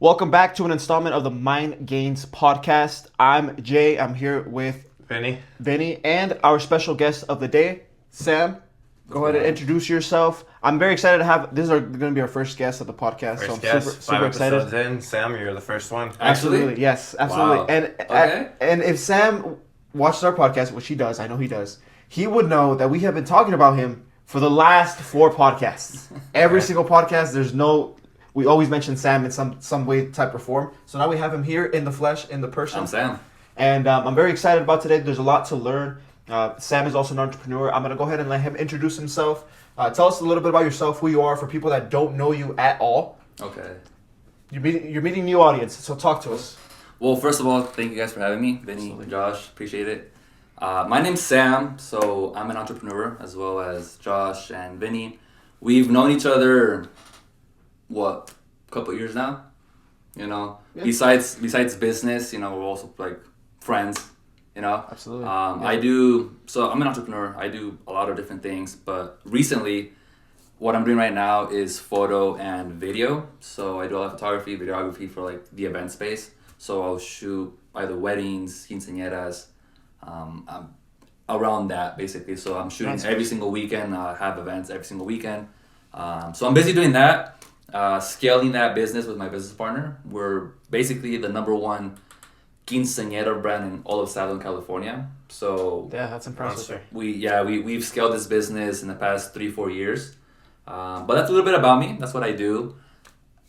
Welcome back to an installment of the Mind Gains podcast. I'm Jay. I'm here with Vinny, and our special guest of the day, Sam. Go ahead and introduce yourself. I'm very excited to have. These are going to be our first guests of the podcast, so I'm super excited. Episodes in, Sam, you're the first one. Absolutely, yes, absolutely. Wow. And Okay. and if Sam watches our podcast, which he does, I know he does, he would know that we have been talking about him for the last 4 podcasts. Every single podcast, we always mention Sam in some way, type, or form. So now we have him here in the flesh, in the person. I'm Sam. And I'm very excited about today. There's a lot to learn. Sam is also an entrepreneur. I'm going to go ahead and let him introduce himself. Tell us a little bit about yourself, who you are, for people that don't know you at all. Okay. You're meeting new audience, so talk to us. Well, first of all, thank you guys for having me. Vinny, Josh, appreciate it. My name's Sam, so I'm an entrepreneur as well as Josh and Vinny. We've known each other, a couple years now? Yeah. Besides business, we're also like friends, Absolutely. I'm an entrepreneur. I do a lot of different things, but recently, what I'm doing right now is photo and video. So I do a lot of photography, videography for like the event space. So I'll shoot either weddings, quinceañeras, around that basically. So I'm shooting every single weekend, have events every single weekend. So I'm busy doing that. Scaling that business with my business partner. We're basically the number one quinceañera brand in all of Southern California. So Yeah, that's impressive. we've scaled this business in the past 3-4 years. But that's a little bit about me. That's what I do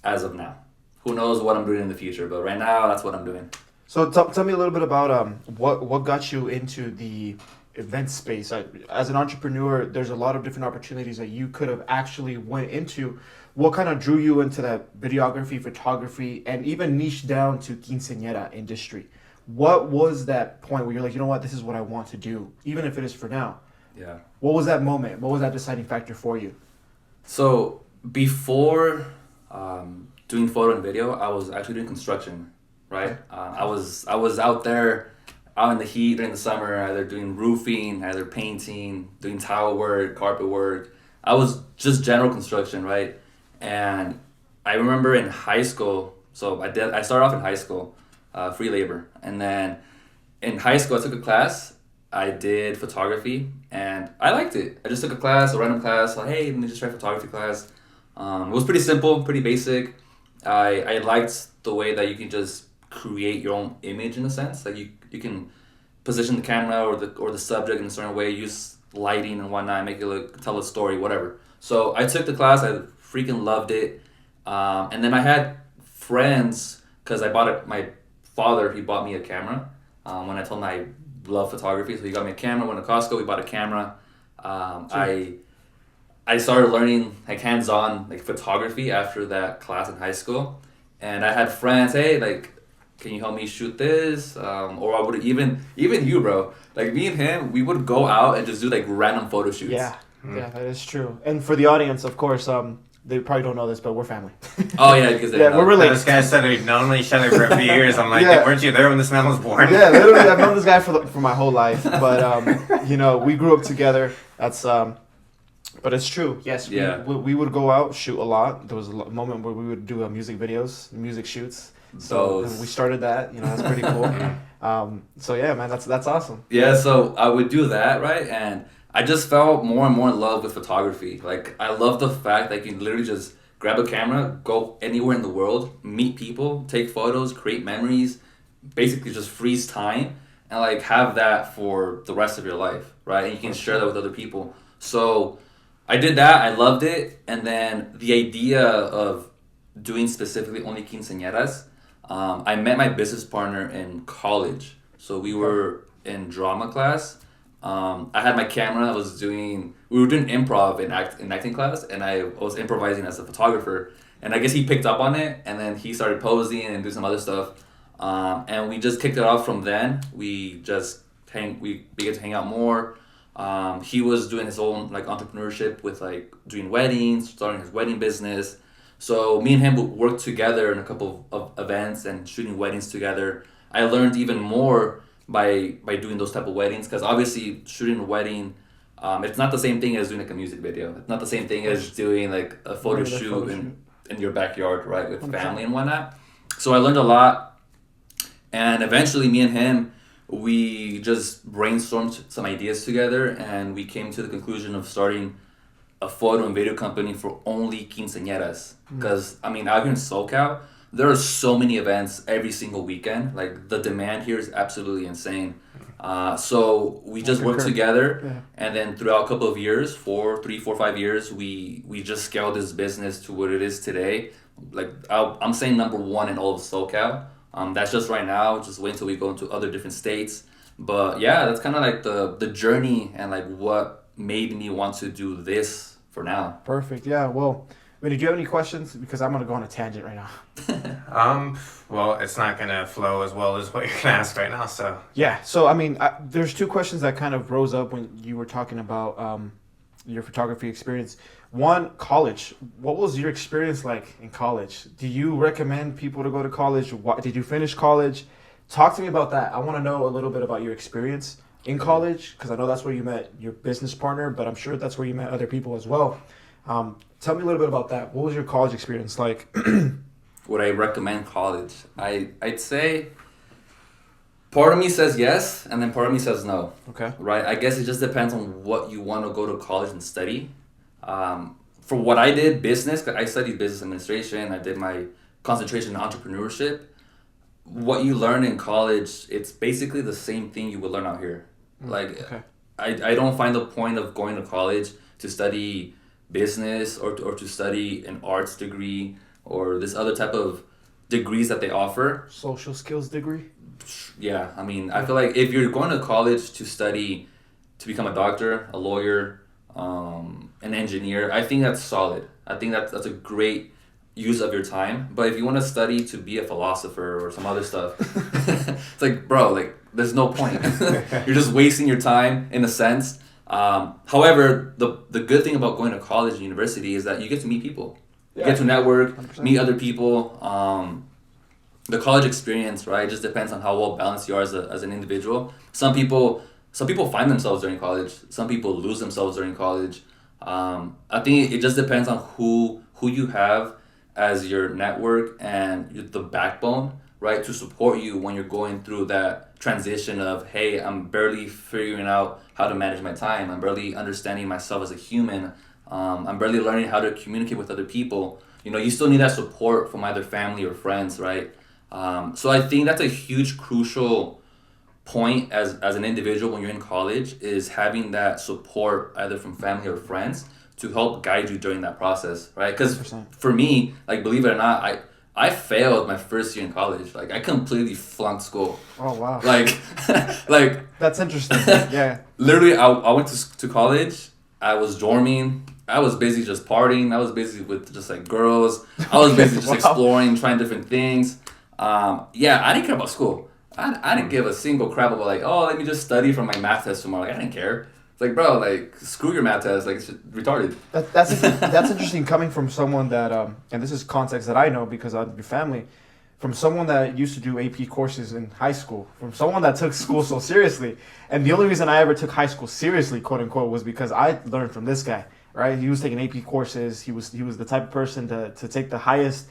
as of now. Who knows what I'm doing in the future, but right now that's what I'm doing. So tell me a little bit about what got you into the event space. As an entrepreneur, there's a lot of different opportunities that you could have actually went into. What kind of drew you into that videography, photography, and even niche down to quinceañera industry? What was that point where you're like, you know what, this is what I want to do, even if it is for now? Yeah. What was that moment? What was that deciding factor for you? So before doing photo and video, I was actually doing construction, right? I was out there, out in the heat during the summer, either doing roofing, either painting, doing tile work, carpet work. I was just general construction, right? And I remember in high school, so I started off in high school, free labor. And then in high school, I took a class. I did photography, and I liked it. I just took a random class, like, hey, let me just try photography class. It was pretty simple, pretty basic. I liked the way that you can just create your own image in a sense. Like you can position the camera or the subject in a certain way, use lighting and whatnot, make it tell a story, whatever. So I took the class. I freaking loved it. And then I had friends, because I bought it. My father, he bought me a camera when I told him I love photography. So he got me a camera. Went to Costco. We bought a camera. I started learning like hands-on like photography after that class in high school, and I had friends. Hey, like, can you help me shoot this? Or I would even you, bro. Like me and him, we would go out and just do like random photo shoots. Yeah, yeah, that is true. And for the audience, of course, they probably don't know this, but we're family. Oh yeah, because we're related. This guy said we've known each other for a few years. I'm like, Yeah. weren't you there when this man was born? Yeah, literally, I've known this guy for my whole life, but we grew up together. That's but it's true. Yes, we would go out, shoot a lot. There was a moment where we would do music videos, music shoots. So we started that. That's pretty cool. So yeah, man, that's awesome. Yeah, so I would do that, right? And I just felt more and more in love with photography. Like, I love the fact that you can literally just grab a camera, go anywhere in the world, meet people, take photos, create memories, basically just freeze time, and like have that for the rest of your life, right? And you can share that with other people. So I did that. I loved it. And then the idea of doing specifically only quinceañeras, I met my business partner in college. So we were in drama class. I had my camera. We were doing improv in acting class, and I was improvising as a photographer. And I guess he picked up on it, and then he started posing and do some other stuff. And we just kicked it off from then. We began to hang out more. He was doing his own like entrepreneurship with like doing weddings, starting his wedding business. So me and him would work together in a couple of events and shooting weddings together. I learned even more by doing those type of weddings, because obviously shooting a wedding, it's not the same thing as doing like a music video. It's not the same thing as doing like a photo shoot in your backyard, right, with family and whatnot. So I learned a lot, and eventually me and him, we just brainstormed some ideas together, and we came to the conclusion of starting a photo and video company for only quinceañeras. Because, I mean, out here in SoCal, there are so many events every single weekend. Like, the demand here is absolutely insane. So we just worked together, Yeah. and then throughout a couple of years, 5 years, we just scaled this business to what it is today. Like, I'm saying number one in all of SoCal. That's just right now. Just wait until we go into other different states. But yeah, that's kind of like the journey and like what made me want to do this for now. Perfect. Yeah. Well, Vinny, do you have any questions? Because I'm gonna go on a tangent right now. Well, it's not gonna flow as well as what you're gonna ask right now. So Yeah. So I mean, there's two questions that kind of rose up when you were talking about your photography experience. One, college. What was your experience like in college? Do you recommend people to go to college? Did you finish college? Talk to me about that. I want to know a little bit about your experience in college, because I know that's where you met your business partner, but I'm sure that's where you met other people as well. Tell me a little bit about that. What was your college experience like? Would I recommend college? I'd say part of me says yes, and then part of me says no. Okay. Right? I guess it just depends on what you want to go to college and study. For what I did, business, 'cause I studied business administration. I did my concentration in entrepreneurship. What you learn in college, it's basically the same thing you would learn out here. Like, Okay. I don't find the point of going to college to study business or to study an arts degree or this other type of degrees that they offer. Social skills degree? Yeah, I mean, I feel like if you're going to college to study to become a doctor, a lawyer, an engineer, I think that's solid. I think that's a great use of your time. But if you want to study to be a philosopher or some other stuff, it's like, bro, like, there's no point. You're just wasting your time in a sense. However, the good thing about going to college and university is that you get to meet people. You get to network, 100%. meet other people. The college experience, right, just depends on how well balanced you are as an individual. Some people find themselves during college. Some people lose themselves during college. I think it just depends on who you have as your network and the backbone, right, to support you when you're going through that transition of, hey, I'm barely figuring out how to manage my time. I'm barely understanding myself as a human. I'm barely learning how to communicate with other people. You know, you still need that support from either family or friends, right? So I think that's a huge, crucial point as an individual when you're in college, is having that support either from family or friends to help guide you during that process, right? Because 100%. for me, like, believe it or not, I failed my first year in college. Like, I completely flunked school. Oh, wow. Like, That's interesting. Yeah. literally, I went to college. I was dorming. I was basically just partying. I was basically with just like girls. I was basically just Wow. exploring, trying different things. Yeah, I didn't care about school. I didn't give a single crap about like, oh, let me just study for my math test tomorrow. Like, I didn't care. It's like, bro, like, screw your math test. Like, it's retarded. That's interesting coming from someone that and this is context that I know because of your family, from someone that used to do AP courses in high school, from someone that took school so seriously. And the only reason I ever took high school seriously, quote unquote, was because I learned from this guy, right? He was taking AP courses. He was the type of person to take the highest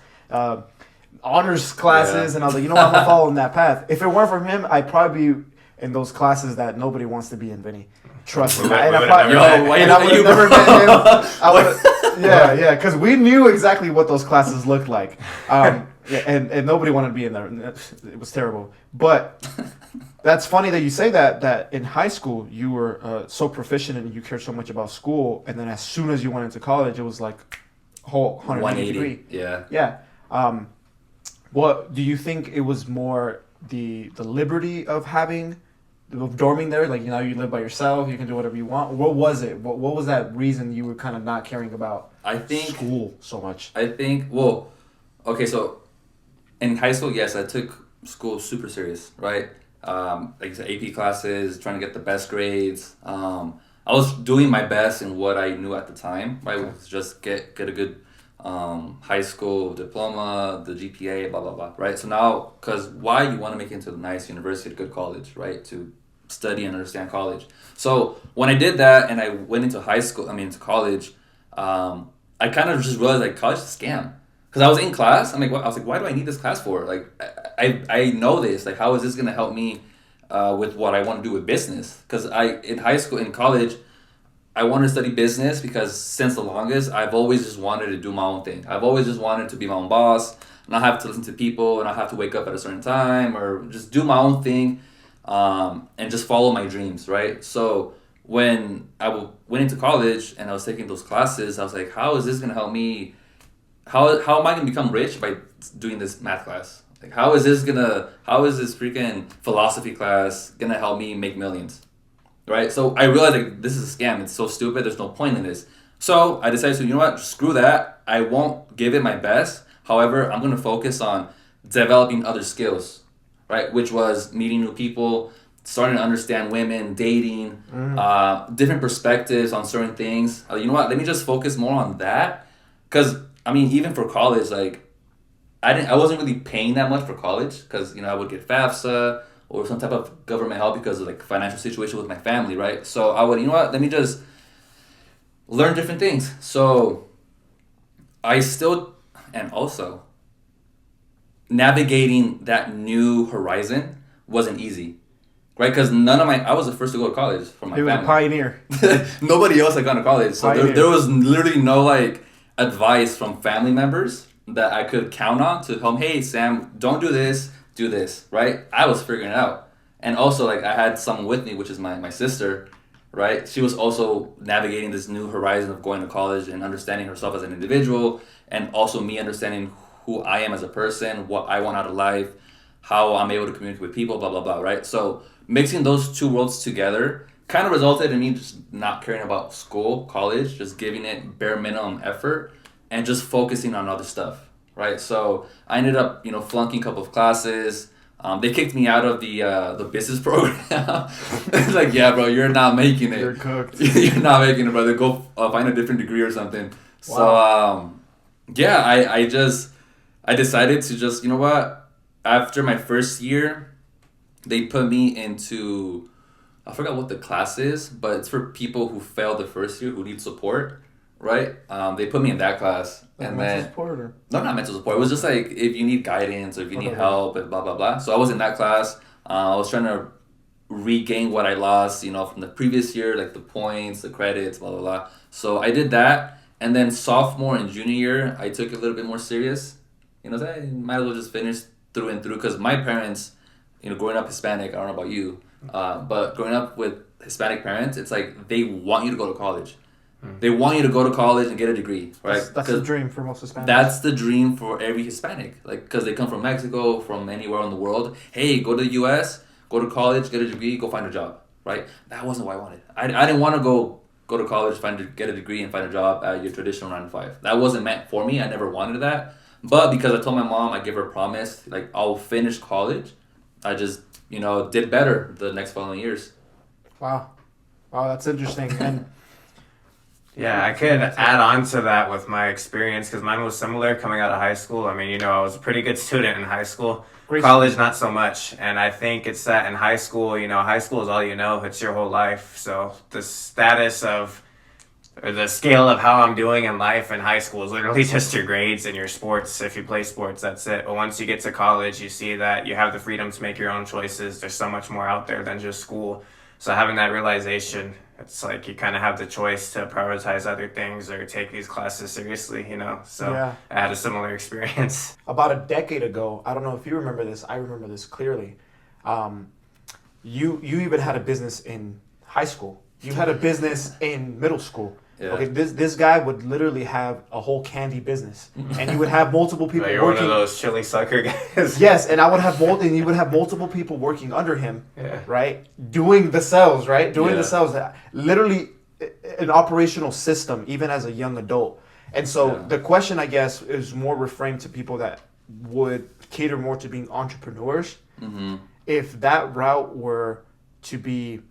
honors classes, Yeah. and I was like, you know what, I'm gonna follow in that path. If it weren't for him, I'd probably be in those classes that nobody wants to be in, Vinny. Trust me. We would- And we I would probably- have never met. Why and you- I would you- have never met him. I would, yeah, because we knew exactly what those classes looked like, yeah, and nobody wanted to be in there. It was terrible. But that's funny that you say that in high school you were so proficient and you cared so much about school, and then as soon as you went into college, it was like whole 180 degree. Yeah. Yeah. What do you think it was more the liberty of dorming there? Like, you know, you live by yourself, you can do whatever you want. What was it? What was that reason you were kind of not caring about I think school so much? well, okay, so in high school, yes, I took school super serious, right? Like I said, AP classes, trying to get the best grades. I was doing my best in what I knew at the time, right? Was just get a good high school diploma, the GPA, blah blah blah, right? So now, because why you want to make it into a nice university, a good college, right? To study and understand college. So when I did that and I went into into college, I kind of just realized like college is a scam. Because I was in class. I'm like, what? I was like, why do I need this class for? Like, I know this. Like, how is this gonna help me with what I want to do with business? Because in high school, in college, I wanted to study business because since the longest, I've always just wanted to do my own thing. I've always just wanted to be my own boss, not have to listen to people, and not have to wake up at a certain time, or just do my own thing, and just follow my dreams, right? So when went into college and I was taking those classes, I was like, how is this gonna help me? How am I gonna become rich by doing this math class? Like, how is this freaking philosophy class gonna help me make millions? Right? So I realized like this is a scam. It's so stupid. There's no point in this. So I decided to, you know what? Screw that. I won't give it my best. However, I'm gonna focus on developing other skills, right? Which was meeting new people, starting to understand women, dating, different perspectives on certain things. You know what? Let me just focus more on that, because I mean, even for college, like I wasn't really paying that much for college because I would get FAFSA or some type of government help because of like financial situation with my family, right? So I would, let me just learn different things. So I still, and also navigating that new horizon wasn't easy, right? Because I was the first to go to college from my He was family. a pioneer. Nobody else had gone to college. So there was literally no like advice from family members that I could count on to help. Hey, Sam, don't do this, do this, right? I was figuring it out. And also, like, I had someone with me, which is my sister, right? She was also navigating this new horizon of going to college and understanding herself as an individual, and also me understanding who I am as a person, what I want out of life, how I'm able to communicate with people, blah, blah, blah, right? So mixing those two worlds together kind of resulted in me just not caring about school, college, just giving it bare minimum effort and just focusing on other stuff, right? So I ended up, flunking a couple of classes. They kicked me out of the business program. It's like, yeah, bro, you're not making it. You're cooked. You're not making it, brother. Go find a different degree or something. Wow. So, yeah, I decided to just, you know what? After my first year, they put me into, I forgot what the class is, but it's for people who failed the first year who need support, right? They put me in that class. Like and mental then support or? No, not mental support. It was just like if you need guidance or if you need help and blah blah blah. So I was in that class. I was trying to regain what I lost, from the previous year, like the points, the credits, blah blah blah. So I did that, and then sophomore and junior year, I took it a little bit more serious. I might as well just finish through and through, because my parents, growing up Hispanic, I don't know about you, but growing up with Hispanic parents, it's like they want you to go to college. They want you to go to college and get a degree, right? That's the dream for most Hispanics. That's the dream for every Hispanic, like, because they come from Mexico, from anywhere in the world. Hey, go to the U.S., go to college, get a degree, go find a job, right? That wasn't what I wanted. I didn't want to go to college, get a degree, and find a job at your traditional 9 to 5. That wasn't meant for me. I never wanted that. But because I told my mom, I gave her a promise, like, I'll finish college, I just, did better the next following years. Wow, that's interesting. And yeah, I could add on to that with my experience, because mine was similar coming out of high school. I mean, I was a pretty good student in high school. Great College, not so much. And I think it's that in high school, high school is all you know. It's your whole life. So the status of, or the scale of how I'm doing in life in high school is literally just your grades and your sports. If you play sports, that's it. But once you get to college, you see that you have the freedom to make your own choices. There's so much more out there than just school. So having that realization, it's like you kind of have the choice to prioritize other things or take these classes seriously, So Yeah. I had a similar experience. About a decade ago, I don't know if you remember this, I remember this clearly. You even had a business in high school. You had a business in middle school. Yeah. Okay, this guy would literally have a whole candy business, and you would have multiple people You're working. one of those chili sucker guys. Yes, and I would have and you would have multiple people working under him, Yeah. right? Doing the sales, right? Doing Yeah. the sales. Literally an operational system, even as a young adult. And so Yeah. the question, I guess, is more reframed to people that would cater more to being entrepreneurs. Mm-hmm. If that route were to be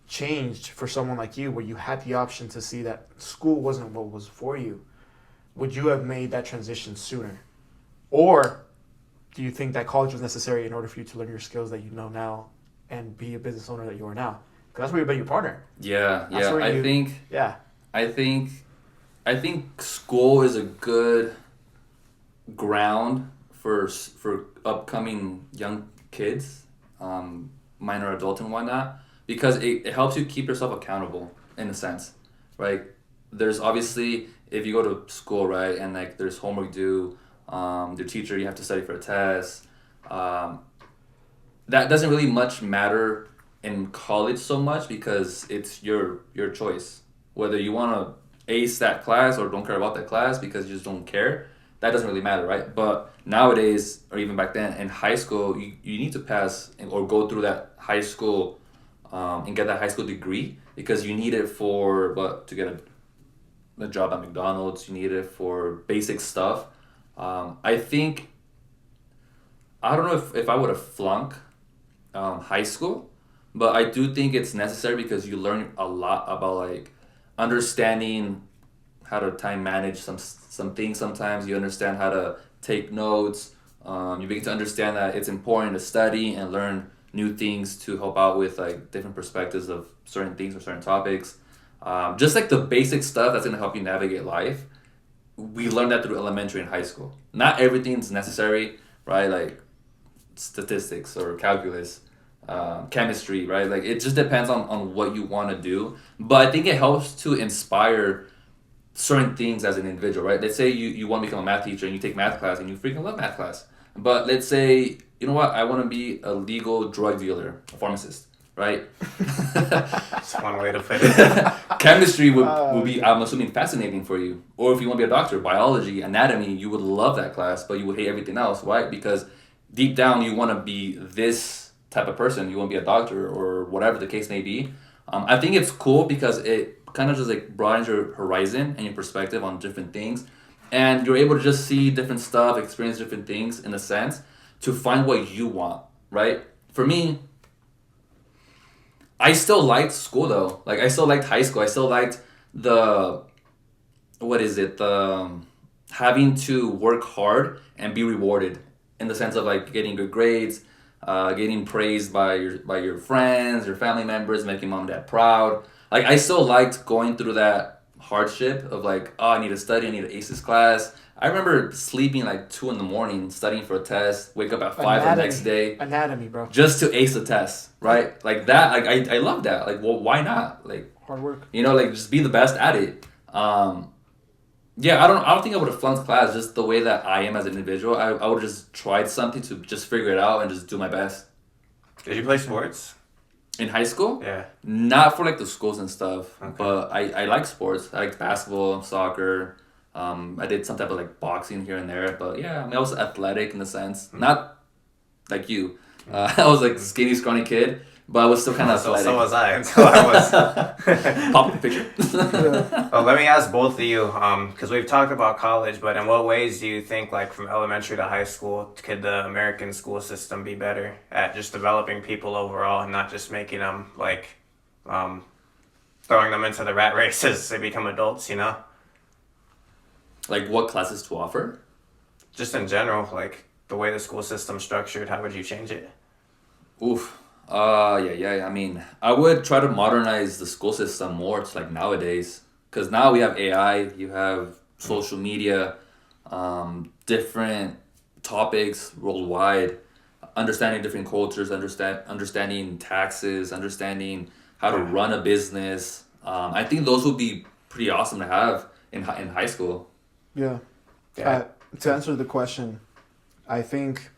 changed for someone like you, where you had the option to see that school wasn't what was for you, would you have made that transition sooner? Or do you think that college was necessary in order for you to learn your skills that you know now and be a business owner that you are now? Because that's where you met your partner. Yeah, That's where I you- think Yeah. I think school is a good ground for upcoming young kids, minor adults and whatnot, because it helps you keep yourself accountable in a sense, right? There's obviously, if you go to school, right, and like there's homework due, your teacher, you have to study for a test. That doesn't really much matter in college so much because it's your choice whether you want to ace that class or don't care about that class because you just don't care. That doesn't really matter, right? But nowadays, or even back then in high school, you need to pass or go through that high school and get that high school degree because you need it for what, to get a job at McDonald's. You need it for basic stuff. I think, I don't know if I would have flunked high school, but I do think it's necessary because you learn a lot about like understanding how to time manage some things. Sometimes you understand how to take notes. You begin to understand that it's important to study and learn new things to help out with like different perspectives of certain things or certain topics. Just like the basic stuff that's gonna help you navigate life. We learned that through elementary and high school. Not everything's necessary, right? Like statistics or calculus, chemistry, right? Like it just depends on what you want to do. But I think it helps to inspire certain things as an individual, right? Let's say you want to become a math teacher and you take math class and you freaking love math class. But let's say, you know what, I want to be a legal drug dealer, a pharmacist, right? That's one way to put it. Chemistry would be, I'm assuming, fascinating for you. Or if you want to be a doctor, biology, anatomy, you would love that class, but you would hate everything else, right? Because deep down, you want to be this type of person. You want to be a doctor or whatever the case may be. I think it's cool because it kind of just like broadens your horizon and your perspective on different things. And you're able to just see different stuff, experience different things in a sense to find what you want, right? For me, I still liked school though. Like I still liked high school. I still liked the having to work hard and be rewarded in the sense of like getting good grades, getting praised by your friends, your family members, making mom and dad proud. Like I still liked going through that hardship of like, oh, I need to study, I need to ace this class. I remember sleeping like 2 a.m, studying for a test, wake up at 5 the next day. Anatomy, bro. Just to ace the test, right? Like that, like I love that. Like, well, why not? Like Hard work. you know, like just be the best at it. Yeah, I don't think I would have flunked class just the way that I am as an individual. I would have just tried something to just figure it out and just do my best. Did you play sports? In high school? Yeah. Not for like the schools and stuff, Okay. but I like sports. I like basketball, soccer. I did some type of like boxing here and there, but yeah, I mean, I was athletic in a sense. Not like you. I was like skinny, scrawny kid, but I was still kind of athletic. So was I until I was. Pop the picture. Well, let me ask both of you, because we've talked about college, but in what ways do you think, like from elementary to high school, could the American school system be better at just developing people overall and not just making them like throwing them into the rat race as they become adults, you know? Like what classes to offer? Just in general, like the way the school system's structured, how would you change it? Oof. Yeah. I mean, I would try to modernize the school system more to like nowadays. Because now we have AI, you have social media, different topics worldwide, understanding different cultures, understanding taxes, understanding how to run a business. I think those would be pretty awesome to have in high school. Yeah. Yeah. To answer the question, I think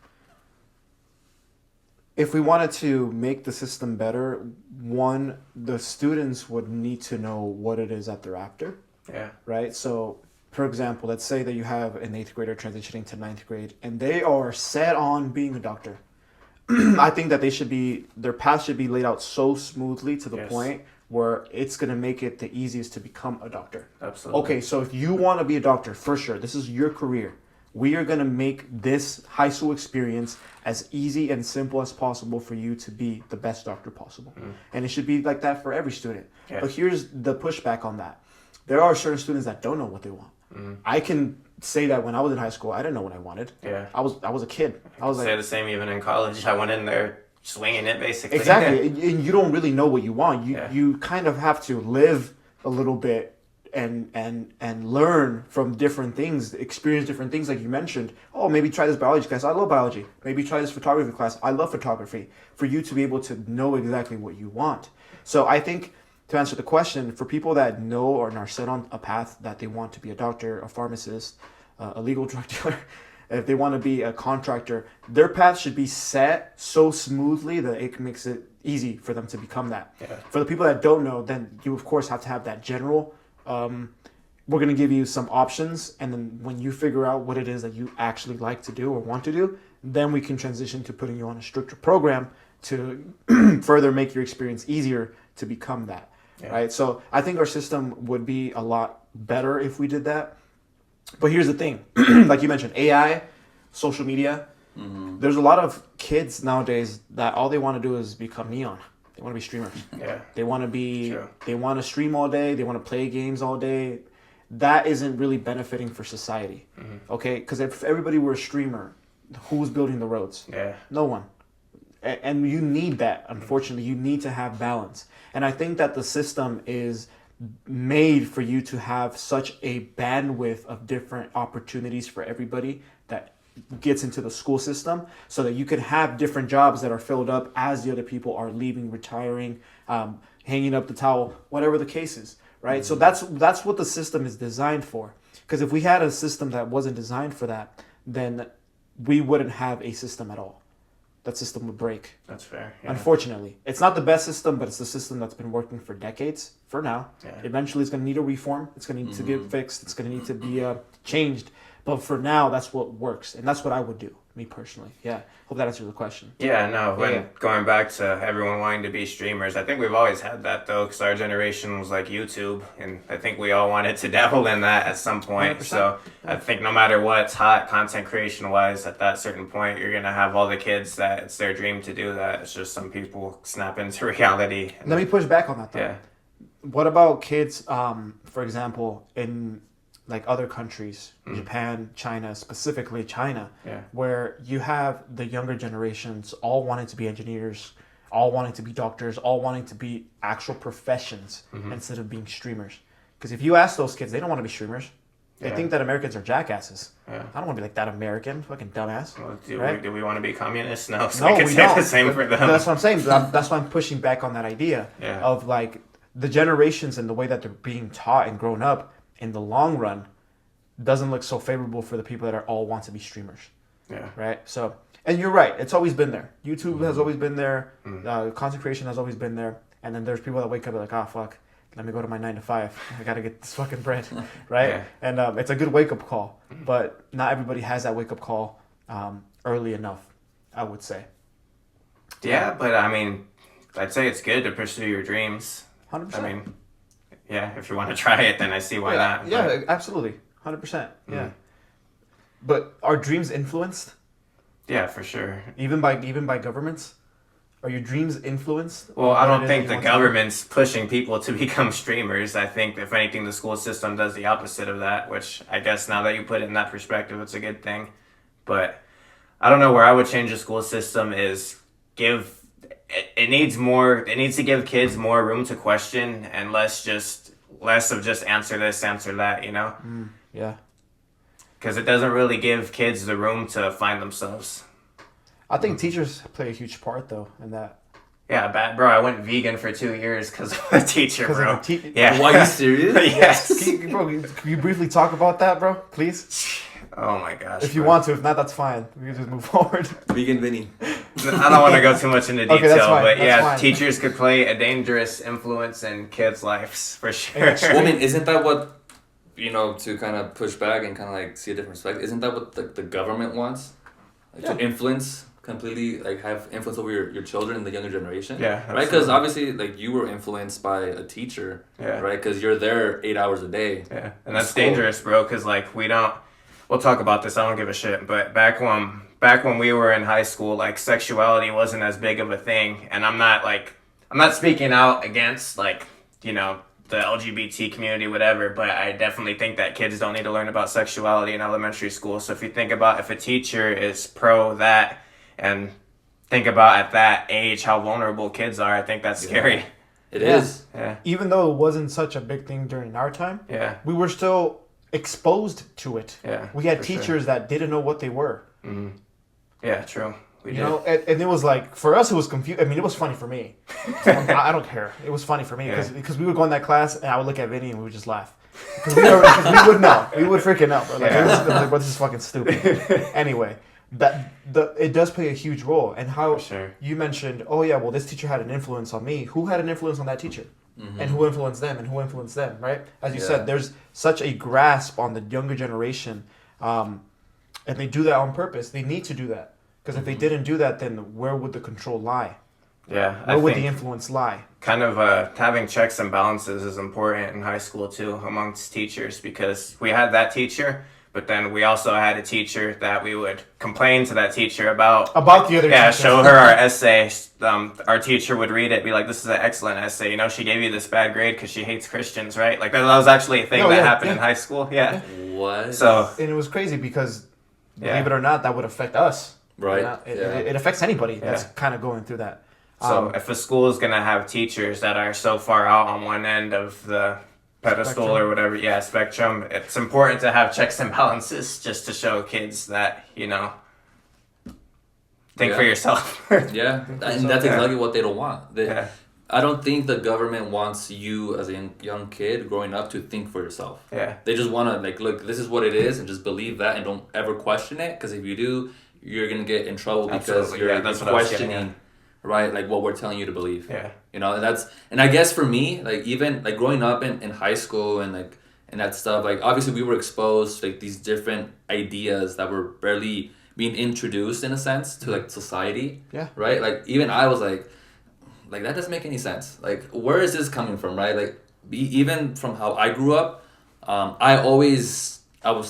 if we wanted to make the system better, one, the students would need to know what it is that they're after, Yeah. right? So, for example, let's say that you have an 8th grader transitioning to 9th grade and they are set on being a doctor. I think that their path should be laid out so smoothly to the Yes. point where it's going to make it the easiest to become a doctor. Absolutely. Okay, so if you want to be a doctor, for sure, this is your career. We are going to make this high school experience as easy and simple as possible for you to be the best doctor possible. And it should be like that for every student. Yeah. But here's the pushback on that. There are certain students that don't know what they want. I can say that when I was in high school, I didn't know what I wanted. Yeah. I was a kid. I was Say like, the same even in college. I went in there swinging it basically. exactly. And you don't really know what you want. Yeah. You kind of have to live a little bit and learn from different things, experience different things, like you mentioned. Oh, maybe try this biology class. I love biology. Maybe try this photography class. I love photography. For you to be able to know exactly what you want. So I think, to answer the question, for people that know or are set on a path that they want to be a doctor, a pharmacist, a legal drug dealer, if they want to be a contractor, their path should be set so smoothly that it makes it easy for them to become that. Yeah. For the people that don't know, then you of course have to have that general. We're going to give you some options, and then when you figure out what it is that you actually like to do or want to do, then we can transition to putting you on a stricter program to further make your experience easier to become that. Yeah. Right? So I think our system would be a lot better if we did that. But here's the thing, like you mentioned, AI, social media. Mm-hmm. There's a lot of kids nowadays that all they want to do is become neon. They want to be streamers. Yeah. They want to be. True. They want to stream all day. They want to play games all day. That isn't really benefiting for society. Mm-hmm. Okay, because if everybody were a streamer, who's building the roads? Yeah. No one. And you need that. Unfortunately, you need to have balance. And I think that the system is made for you to have such a bandwidth of different opportunities for everybody that gets into the school system, so that you can have different jobs that are filled up as the other people are leaving, retiring, hanging up the towel, whatever the case is, right? So that's what the system is designed for. Because if we had a system that wasn't designed for that, then we wouldn't have a system at all. That system would break. That's fair. Yeah. Unfortunately, it's not the best system, but it's the system that's been working for decades. For now, Yeah. Eventually, it's going to need a reform. It's going to need to get fixed. It's going to need to be changed. But for now, that's what works, and that's what I would do, me personally. Yeah, hope that answers the question. Yeah, no, when Yeah. going back to everyone wanting to be streamers, I think we've always had that though, because our generation was like YouTube, and I think we all wanted to dabble in that at some point. 100%. So I think no matter what's hot content creation wise, at that certain point, you're gonna have all the kids that it's their dream to do that. It's just some people snap into reality. Let me push back on that, though. Yeah, What about kids, for example, in like other countries, Japan, China, specifically China, Yeah. where you have the younger generations all wanting to be engineers, all wanting to be doctors, all wanting to be actual professions instead of being streamers. Because if you ask those kids, they don't want to be streamers. They Yeah. think that Americans are jackasses. Yeah. I don't want to be like that American, fucking dumbass. Well, Right? do we want to be communists? No, so No, we can we say don't. the same for them. That's what I'm saying. That's why I'm pushing back on that idea Yeah. of like the generations and the way that they're being taught and grown up in the long run doesn't look so favorable for the people that are all want to be streamers, Yeah. right? So, and you're right. It's always been there. YouTube has always been there. Content creation has always been there. And then there's people that wake up and like, ah, fuck, let me go to my 9 to 5. I gotta get this fucking bread, right? Yeah. And it's a good wake up call, but not everybody has that wake up call early enough, I would say. Yeah, but I mean, I'd say it's good to pursue your dreams. 100%. I mean, yeah, if you want to try it, then I see why not. Yeah, but- absolutely. 100%. Yeah. But are dreams influenced yeah, for sure. even by governments? Are your dreams influenced? Well, I What don't it is think you the want to do? government's pushing people to become streamers. I think, if anything, the school system does the opposite of that, which I guess now that you put it in that perspective, it's a good thing. But I don't know where I would change the school system is it needs to give kids more room to question and less of just answer this, answer that, you know? Yeah. Because it doesn't really give kids the room to find themselves. I think teachers play a huge part, though, in that. Yeah, bro, I went vegan for 2 years because of a teacher, 'Cause of bro. the te- Yeah. Why, are you serious? Yes. Can you briefly talk about that, bro? Please? Oh my gosh. If you bro. want to. If not, that's fine. We can just move forward. Vegan Vinny. I don't want to go too much into detail, Okay, that's fine, but that's yeah, fine. teachers could play a dangerous influence in kids' lives for sure. Yeah, sure. Well, I mean, isn't that what, to kind of push back and kind of like see a different perspective, isn't that what the government wants? Like, Yeah. to influence completely, like have influence over your children and the younger generation? Yeah, Right? Because absolutely. obviously, like, you were influenced by a teacher, Yeah. right? Because you're there 8 hours a day. Yeah, and that's School. dangerous, bro. Because like we'll talk about this. I don't give a shit. But back when we were in high school, like sexuality wasn't as big of a thing, and I'm not speaking out against like the LGBT community, whatever. But I definitely think that kids don't need to learn about sexuality in elementary school. So if you think about if a teacher is pro that, and think about at that age how vulnerable kids are, I think that's scary. It Yeah. is. Yeah. Even though it wasn't such a big thing during our time, Yeah. we were still exposed to it. Yeah. We had for sure. teachers that didn't know what they were. Mhm. Yeah, true. We You did. know, and it was like, for us, it was confusing. I mean, it was funny for me. I don't care. It was funny for me because we would go in that class and I would look at Vinny and we would just laugh. Because we would know. We would freaking know. Bro. Like, Yeah. this is fucking stupid. Anyway, it does play a huge role. And how For sure. you mentioned, oh yeah, well, this teacher had an influence on me. Who had an influence on that teacher? Mhm. And who influenced them? And who influenced them, right? As you Yeah. said, there's such a grasp on the younger generation. And they do that on purpose. They need to do that. Because if they didn't do that, then where would the control lie? Yeah. Where I would the think influence lie? kind of having checks and balances is important in high school too amongst teachers because we had that teacher, but then we also had a teacher that we would complain to that teacher about. About the other Yeah, teacher. show her our essay. Our teacher would read it, be like, "This is an excellent essay. You know, she gave you this bad grade because she hates Christians, right?" Like that was actually a thing No, that yeah, happened yeah. in high school. Yeah. What? So And it was crazy because, Yeah. believe it or not, that would affect us. Right. You know, It, Yeah. it affects anybody that's Yeah. kind of going through that. So if a school is gonna have teachers that are so far out on one end of the pedestal Spectrum. or whatever, yeah, spectrum, it's important to have checks and balances just to show kids that, you know, think for Yeah. yourself. Yeah, and that's Yeah. exactly what they don't want. Yeah. I don't think the government wants you as a young kid growing up to think for yourself. Yeah. They just want to like, look, this is what it is, and just believe that, and don't ever question it. Because if you do, you're gonna get in trouble because Absolutely, you're yeah, that's what I was getting questioning, right? Like what we're telling you to believe. Yeah. You know, and I guess for me, like even like growing up in high school and like and that stuff, like obviously we were exposed to like these different ideas that were barely being introduced in a sense to like society. Yeah. Right? Like even I was like that doesn't make any sense. Like where is this coming from, right? Like even from how I grew up, I was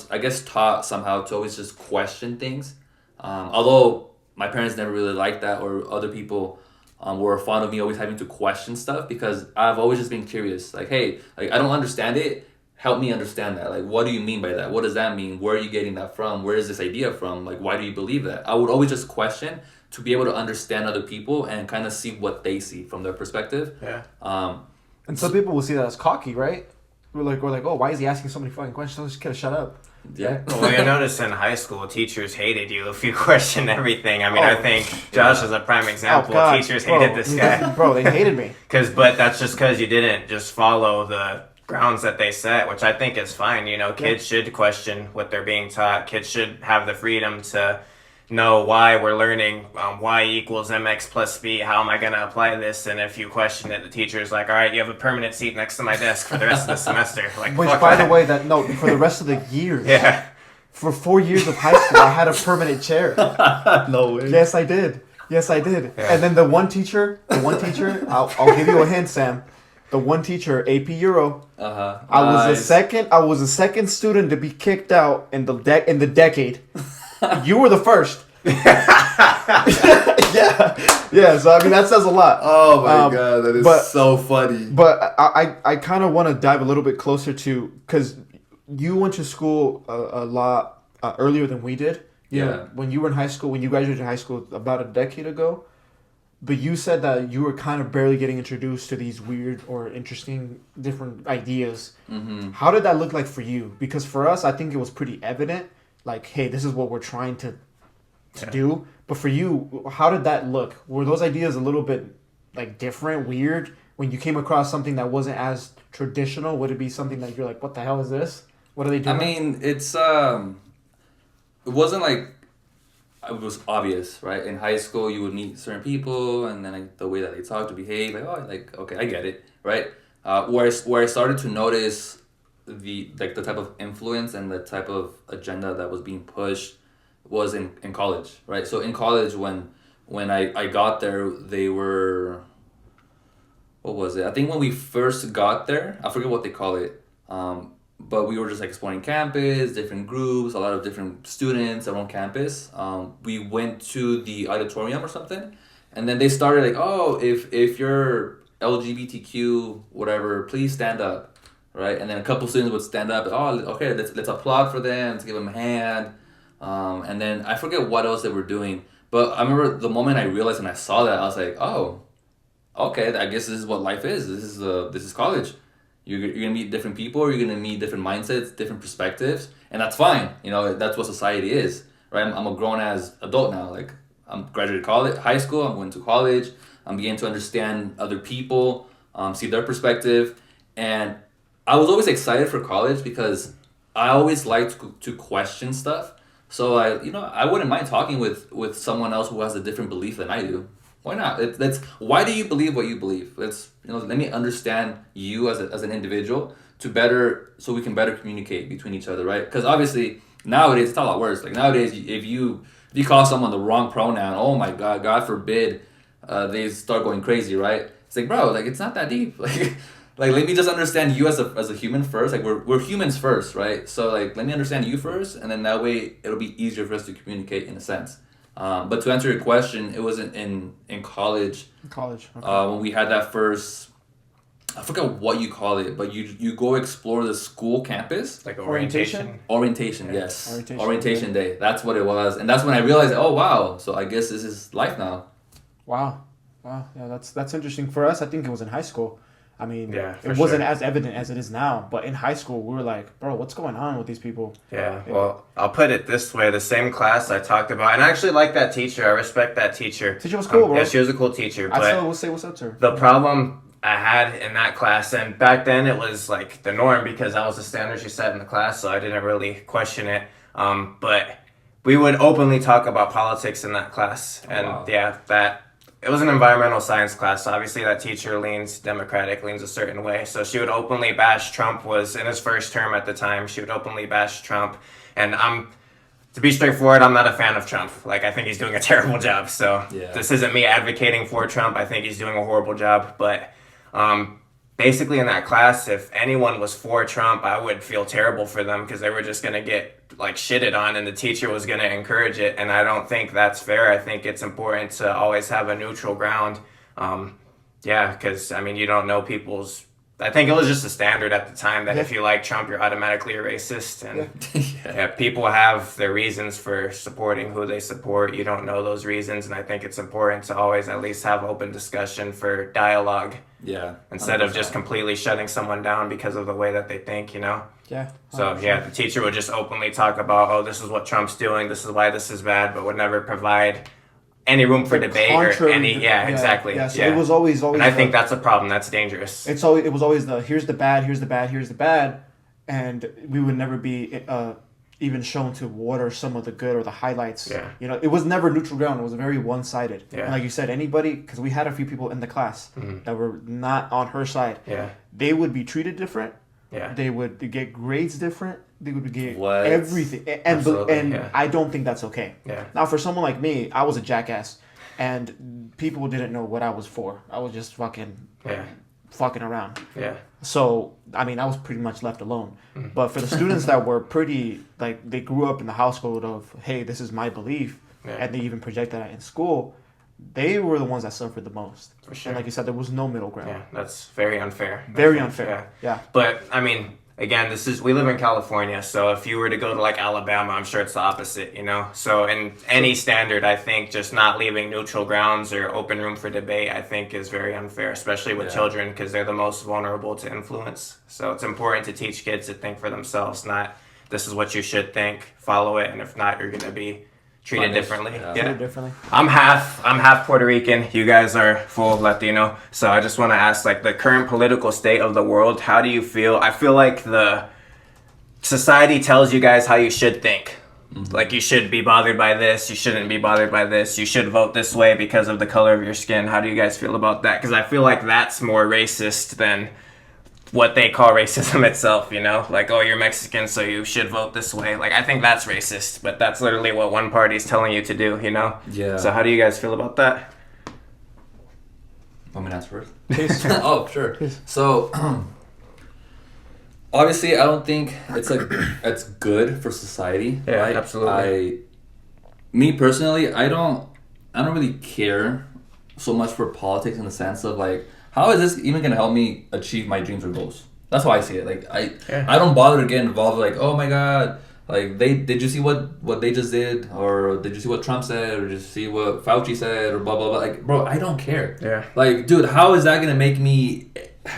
I guess taught somehow to always just question things. Although my parents never really liked that, or other people were fond of me always having to question stuff because I've always just been curious. Like, hey, like I don't understand it. Help me understand that. Like, what do you mean by that? What does that mean? Where are you getting that from? Where is this idea from? Like, why do you believe that? I would always just question to be able to understand other people and kind of see what they see from their perspective. Yeah. And some people will see that as cocky, right? We're like, oh, why is he asking so many fucking questions? Just gotta shut up. Yeah. Well, you notice in high school, teachers hated you if you questioned everything. I mean, I Oh. think Josh is a prime example. Teachers hated this guy. Bro, they hated me. But that's just because you didn't just follow the grounds that they set, which I think is fine. You know, kids should question what they're being taught. Kids should have the freedom to know why we're learning y equals mx plus b. How am I going to apply this? And if you question it, the teacher's like, all right, you have a permanent seat next to my desk for the rest of the semester. Like, Which, fuck by that. the way, for the rest of the years, Yeah. for 4 years of high school, I had a permanent chair. No way. Yes, I did. Yes, I did. Yeah. And then the one teacher, I'll give you a hint, Sam. The one teacher, AP Euro. Uh-huh. I was the second student to be kicked out in the decade. You were the first. yeah. So I mean that says a lot. Oh my Um, god, that is but- so funny. But I kind of want to dive a little bit closer to because you went to school a lot earlier than we did. You know, Yeah. when you were in high school, when you graduated high school about a decade ago. But you said that you were kind of barely getting introduced to these weird or interesting different ideas. Mm-hmm. How did that look like for you? Because for us, I think it was pretty evident. Like, hey, this is what we're trying to do. But for you, how did that look? Were those ideas a little bit like different, weird? When you came across something that wasn't as traditional, would it be something that you're like, what the hell is this? What are they doing? I mean, it wasn't like it was obvious, right? In high school, you would meet certain people, and then like, the way that they talk to behave, like, oh, like okay, I get it, right? Where I started to notice the type of influence and the type of agenda that was being pushed was in college, right? So in college, when I got there, they were, what was it? I think when we first got there, I forget what they call it. But we were just like exploring campus, different groups, a lot of different students around campus. We went to the auditorium or something, and then they started like, oh, if you're LGBTQ whatever, please stand up, right? And then a couple students would stand up. Oh, okay, let's applaud for them. Let's give them a hand. And then I forget what else they were doing. But I remember the moment I realized and I saw that, I was like, oh, okay, I guess this is what life is. This is college. You're gonna meet different people. You're gonna meet different mindsets, different perspectives, and that's fine. You know, that's what society is, right? I'm a grown as adult now. Like I'm graduated college, high school. I'm going to college. I'm beginning to understand other people, see their perspective, and I was always excited for college because I always liked to question stuff. So I wouldn't mind talking with someone else who has a different belief than I do. Why not? Why do you believe what you believe? Let me understand you as an individual so we can better communicate between each other, right? Because obviously nowadays it's a lot worse. Like nowadays, if you call someone the wrong pronoun, oh my God, God forbid, they start going crazy, right? It's like, bro, like it's not that deep. Like let me just understand you as a human first. Like we're humans first, right? So like let me understand you first, and then that way it'll be easier for us to communicate in a sense. But to answer your question, it wasn't in college. College. Okay. When we had that first, I forgot what you call it, but you go explore the school campus. Like Orientation? Orientation, Yeah. yes. Orientation day. That's what it was, and that's when I realized, oh wow, so I guess this is life now. Wow. Yeah, that's interesting. For us, I think it was in high school. I mean, Yeah, it for wasn't sure. as evident as it is now, but in high school, we were like, bro, what's going on with these people? Yeah, well, I'll put it this way. The same class I talked about, and I actually like that teacher. I respect that teacher. Teacher was cool, bro. Yeah, she was a cool teacher. I But still will say what's up to her. the problem I had in that class, and back then it was like the norm because I was the standard she set in the class, so I didn't really question it. But we would openly talk about politics in that class. And wow. yeah, it was an environmental science class. So obviously that teacher leans Democratic, leans a certain way. So she would openly bash Trump, was in his first term at the time. She would openly bash Trump. And to be straightforward, I'm not a fan of Trump. Like, I think he's doing a terrible job. So Yeah. this isn't me advocating for Trump. I think he's doing a horrible job. But basically in that class, if anyone was for Trump, I would feel terrible for them because they were just going to get like shitted on and the teacher was going to encourage it. And I don't think that's fair. I think it's important to always have a neutral ground. Yeah, because I mean, you don't know people's. I think it was just a standard at the time that if you like Trump, you're automatically a racist. And yeah, people have their reasons for supporting who they support. You don't know those reasons. And I think it's important to always at least have open discussion for dialogue. Yeah. Instead of just 100%. completely shutting someone down because of the way that they think, you know? Yeah. So, yeah, the teacher would just openly talk about, oh, this is what Trump's doing, this is why this is bad, but would never provide any room for debate or Contrary- any, exactly. Yeah, so it was always And I think that's a problem, that's dangerous. it was always the here's the bad, and we would never be even shown to what are some of the good or the highlights. Yeah. You know, it was never neutral ground. It was very one-sided. Yeah. And like you said, anybody, because we had a few people in the class that were not on her side. Yeah, They would be treated different. yeah. They would get grades different. They would get What? everything. Absolutely, And yeah. I don't think that's okay. Yeah. Now, for someone like me, I was a jackass, and people didn't know what I was for. I was just fucking around. Yeah. So, I mean, I was pretty much left alone. But for the students that were pretty, like, they grew up in the household of, hey, this is my belief, Yeah. and they even projected that in school, they were the ones that suffered the most. For sure. And like you said, there was no middle ground. Yeah, that's very unfair. Very I think, unfair. Yeah. But I mean, again, we live in California, so if you were to go to like Alabama, I'm sure it's the opposite, you know? So in any standard, I think just not leaving neutral grounds or open room for debate, I think is very unfair, especially with children, because they're the most vulnerable to influence. So it's important to teach kids to think for themselves, not this is what you should think, follow it, and if not, you're going to be treated Punished. differently. Yeah. Treated differently. I'm half Puerto Rican. You guys are full Latino. So I just want to ask, like, the current political state of the world, how do you feel? I feel like the society tells you guys how you should think. Like, you should be bothered by this, you shouldn't be bothered by this, you should vote this way because of the color of your skin. How do you guys feel about that? Because I feel like that's more racist than what they call racism itself, you know? Like, oh, you're Mexican, so you should vote this way. Like, I think that's racist, but that's literally what one party's telling you to do, you know? Yeah. So how do you guys feel about that? Want me to answer first? Please. Oh, sure. So, obviously, I don't think it's good for society. Yeah, right? absolutely. Me personally, I don't really care so much for politics in the sense of like, how is this even gonna help me achieve my dreams or goals? That's how I see it. Like I don't bother to get involved. Like, oh my god, Like did you see what they just did, or did you see what Trump said, or did you see what Fauci said, or blah blah blah? Like, bro, I don't care. Yeah. Like, dude, how is that gonna make me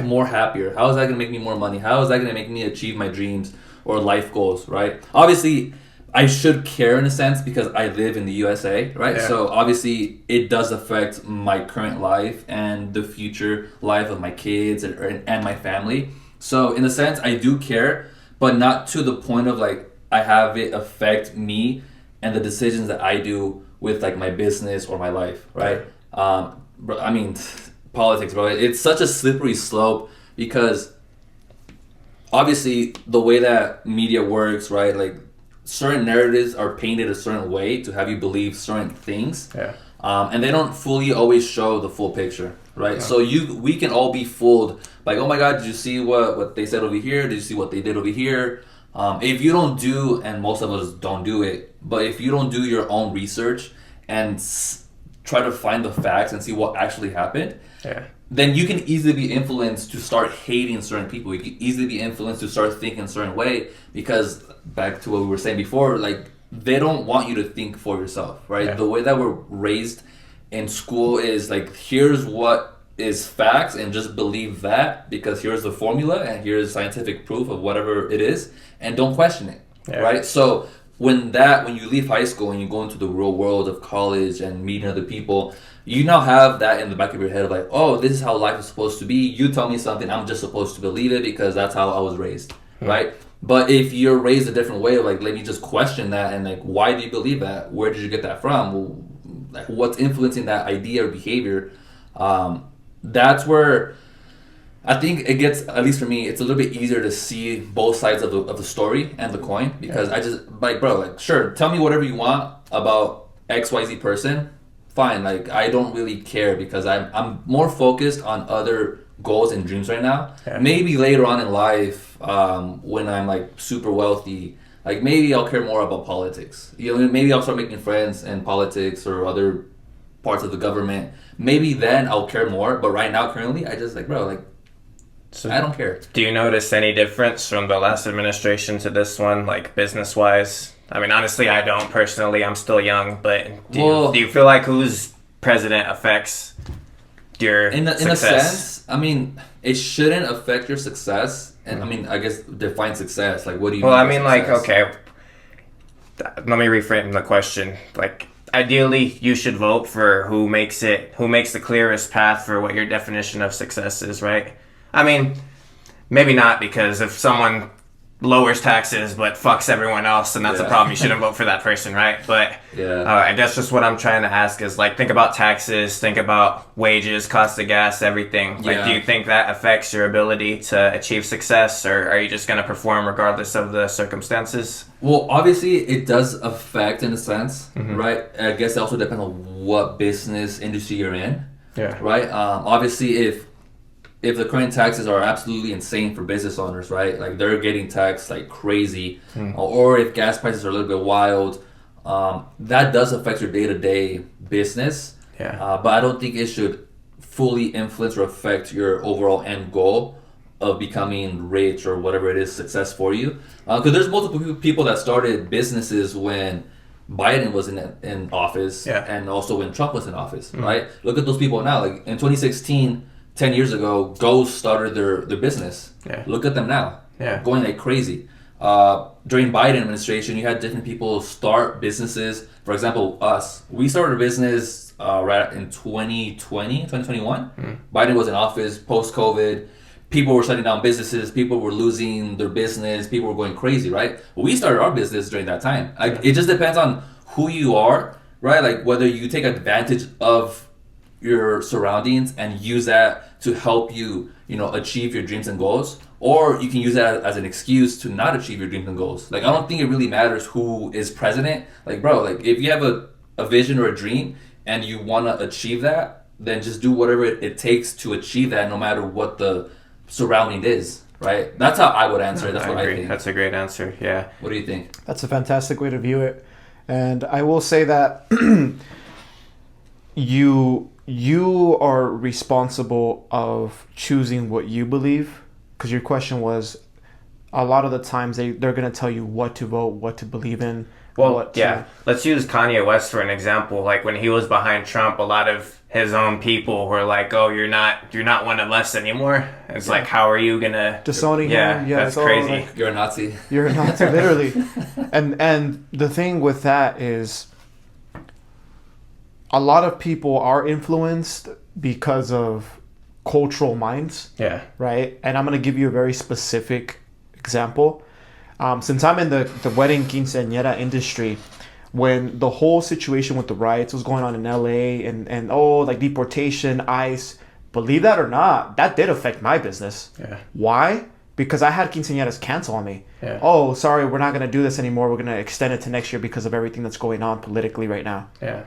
more happier? How is that gonna make me more money? How is that gonna make me achieve my dreams or life goals? Right? Obviously, I should care in a sense because I live in the USA, right? Yeah. So obviously, it does affect my current life and the future life of my kids and my family. So in a sense, I do care, but not to the point of like I have it affect me and the decisions that I do with like my business or my life, right? Bro, I mean, politics, bro. It's such a slippery slope because obviously the way that media works, right? Like certain narratives are painted a certain way to have you believe certain things. Yeah. And they don't fully always show the full picture, right? So we can all be fooled like, oh my God, did you see what they said over here? Did you see what they did over here? If you don't do, and most of us don't do it, but if you don't do your own research and try to find the facts and see what actually happened, Yeah. then you can easily be influenced to start hating certain people. You can easily be influenced to start thinking a certain way because back to what we were saying before, like they don't want you to think for yourself, right? Yeah. The way that we're raised in school is like, here's what is facts and just believe that because here's the formula and here's scientific proof of whatever it is and don't question it, Yeah. right? So when you leave high school and you go into the real world of college and meeting other people, you now have that in the back of your head of like, oh, this is how life is supposed to be. You tell me something, I'm just supposed to believe it because that's how I was raised, right? But if you're raised a different way, like, let me just question that and like, why do you believe that? Where did you get that from? Like, what's influencing that idea or behavior? That's where I think it gets, at least for me, it's a little bit easier to see both sides of the story and the coin because I just, like, bro, like, sure, tell me whatever you want about XYZ person. Fine, like, I don't really care because I'm more focused on other goals and dreams right now. Yeah. Maybe later on in life, when I'm, like, super wealthy, like, maybe I'll care more about politics. You know, maybe I'll start making friends in politics or other parts of the government. Maybe then I'll care more, but right now, currently, I just, like, bro, like, So I don't care. do you notice any difference from the last administration to this one, like business wise? I mean, honestly, I don't personally. I'm still young, but do you feel like who's president affects your In a success? sense, I mean, it shouldn't affect your success. And I mean, I guess define success. Like, what do you Well, I by mean, like, success? okay, let me reframe the question. Like, ideally, you should vote for who makes the clearest path for what your definition of success is, right? I mean, maybe not, because if someone lowers taxes but fucks everyone else, then that's a Yeah. problem. You shouldn't vote for that person, right? But Yeah. I guess just what I'm trying to ask is, like, think about taxes, think about wages, cost of gas, everything. Like, Yeah. do you think that affects your ability to achieve success, or are you just going to perform regardless of the circumstances? Well, obviously, it does affect in a sense, Mm-hmm. right? I guess it also depends on what business industry you're in, Yeah. right? Obviously, if the current taxes are absolutely insane for business owners, right? Like they're getting taxed like crazy, or if gas prices are a little bit wild, that does affect your day-to-day business. Yeah. But I don't think it should fully influence or affect your overall end goal of becoming rich or whatever it is, success for you. Because there's multiple people that started businesses when Biden was in office, Yeah. and also when Trump was in office, right? Look at those people now. Like in 2016, 10 years ago, Ghost started their business. Yeah. Look at them now. Yeah. Going like crazy. During Biden administration, you had different people start businesses. For example, us. We started a business right in 2021. Biden was in office post-COVID. People were shutting down businesses. People were losing their business. People were going crazy, right? We started our business during that time. Like, it just depends on who you are, right? Like whether you take advantage of your surroundings and use that to help you, achieve your dreams and goals, or you can use that as an excuse to not achieve your dreams and goals. Like, I don't think it really matters who is president. Like, bro, like if you have a vision or a dream and you want to achieve that, then just do whatever it takes to achieve that, no matter what the surrounding is, right? That's how I would answer it. That's what I agree. think. That's a great answer. Yeah. What do you think? That's a fantastic way to view it. And I will say that you are responsible of choosing what you believe, because your question was, a lot of the times they're gonna tell you what to vote, what to believe in. Well, what yeah. Let's use Kanye West for an example. Like when he was behind Trump, a lot of his own people were like, "Oh, you're not one of us anymore." It's like, how are you gonna disowning him? Yeah, that's it's all crazy. like- You're a Nazi. You're not literally, and the thing with that is, a lot of people are influenced because of cultural minds, Yeah, right? And I'm gonna give you a very specific example. Since I'm in the wedding quinceañera industry, when the whole situation with the riots was going on in LA and like deportation, ICE, believe that or not, that did affect my business. yeah, Why? Because I had quinceañeras cancel on me. Yeah. Oh, sorry, we're not going to do this anymore. We're going to extend it to next year because of everything that's going on politically right now. yeah,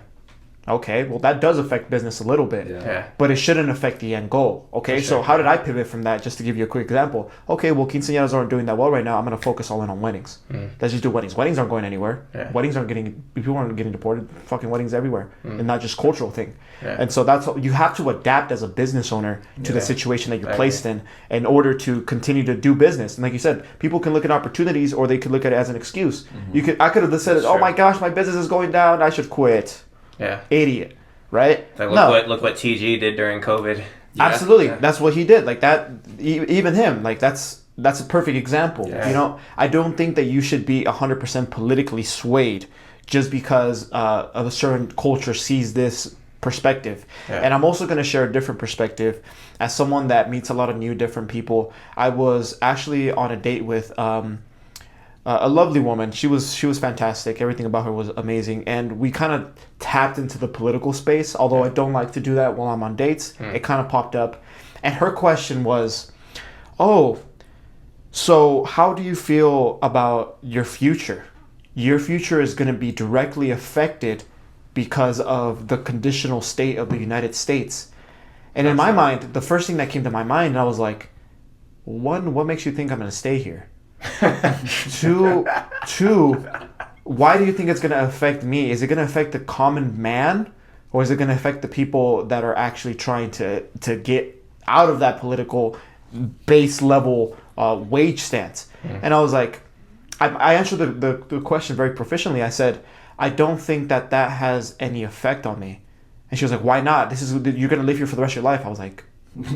Okay, well, that does affect business a little bit. yeah. But it shouldn't affect the end goal. Okay, For so sure. how did I pivot from that? Just to give you a quick example. Okay, well, quinceañeras aren't doing that well right now. I'm going to focus all in on weddings. Let's just do weddings. Weddings aren't going anywhere. Yeah. Weddings aren't getting, people aren't getting deported. Fucking weddings everywhere. And not just cultural thing. Yeah. And so that's, you have to adapt as a business owner to the Yeah. situation that you're I placed in order to continue to do business. And like you said, people can look at opportunities or they could look at it as an excuse. I could have said, That's oh true. my gosh, my business is going down. I should quit. Yeah. Idiot. Right? Like, No. look what TG did during COVID. Absolutely, Yeah. that's what he did. Like that, even him. Like that's a perfect example. Yeah. You know, I don't think that you should be 100% politically swayed just because of a certain culture sees this perspective. Yeah. And I'm also going to share a different perspective as someone that meets a lot of new different people. I was actually on a date with a lovely woman. She was fantastic. Everything about her was amazing, and we kind of tapped into the political space. Although I don't like to do that while I'm on dates, it kind of popped up, and her question was, "Oh, so how do you feel about your future? Your future is going to be directly affected because of the conditional state of the United States." And in my mind, the first thing that came to my mind, I was like, "One, what makes you think I'm going to stay here?" Two, why do you think it's going to affect me? Is it going to affect the common man, or is it going to affect the people that are actually trying to get out of that political base level wage stance? And I was like, I answered the question very proficiently. I said, I don't think that has any effect on me. And she was like, why not? You're going to live here for the rest of your life. I was like,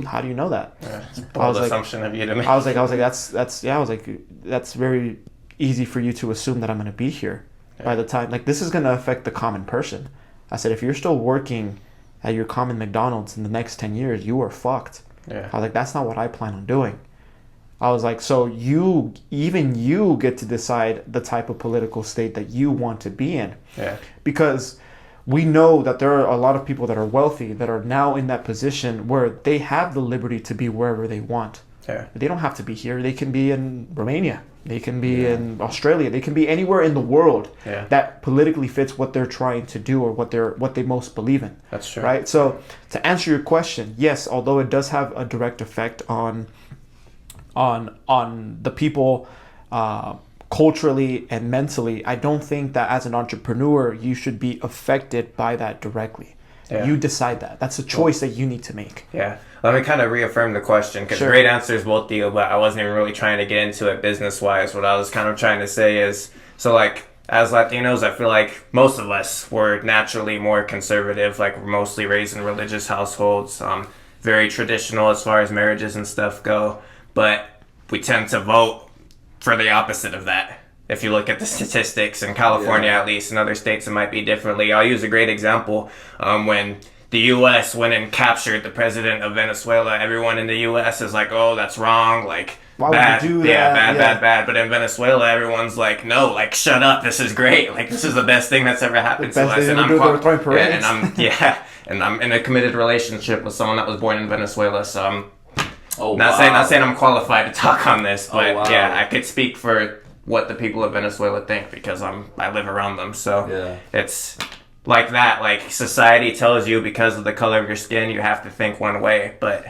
how do you know that? It's a I was bold like- assumption of you to make. I was like, that's very easy for you to assume that I'm going to be here by the time, like, this is going to affect the common person. I said, if you're still working at your common McDonald's in the next 10 years, you are fucked. Yeah. I was like, that's not what I plan on doing. I was like, so you get to decide the type of political state that you want to be in. Yeah. Because we know that there are a lot of people that are wealthy that are now in that position where they have the liberty to be wherever they want. Yeah. They don't have to be here. They can be in Romania. They can be in Australia. They can be anywhere in the world Yeah. that politically fits what they're trying to do or what they most believe in. That's true. Right? So to answer your question, yes, although it does have a direct effect on the people culturally and mentally, I don't think that as an entrepreneur you should be affected by that directly. Yeah. You decide that. That's a choice that you need to make. Yeah. Let me kind of reaffirm the question because Sure. great answers both you, but I wasn't even really trying to get into it business wise. What I was kind of trying to say is, so like as Latinos, I feel like most of us were naturally more conservative. Like we're mostly raised in religious households, very traditional as far as marriages and stuff go. But we tend to vote for the opposite of that. If you look at the statistics in California, Yeah. at least, in other states it might be differently. I'll use a great example. When the U.S. went and captured the president of Venezuela, everyone in the U.S. is like, "Oh, that's wrong." Like, Why would bad, you do yeah, that? bad. But in Venezuela, everyone's like, "No, like, shut up. This is great. Like, this is the best thing that's ever happened to best us." thing And ever do, they were throwing yeah, parades. and I'm in a committed relationship with someone that was born in Venezuela. So I'm Oh, not saying I'm qualified to talk on this, but wow. yeah, I could speak for what the people of Venezuela think because I live around them. So Yeah. it's like that. Like society tells you because of the color of your skin, you have to think one way, but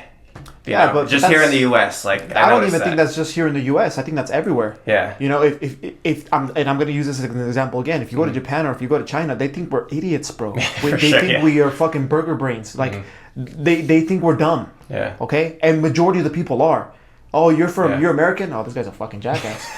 you Yeah, know, but just here in that's- the U.S., like I don't noticed even think that. that's just here in the U.S. I think that's everywhere. Yeah. You know, if I'm going to use this as an example again, if you go to Japan or if you go to China, they think we're idiots, bro. They sure, think yeah. we are fucking burger brains. Like they think we're dumb. Yeah. Okay, and majority of the people are. Oh, you're Yeah. you're American? Oh, this guy's a fucking jackass.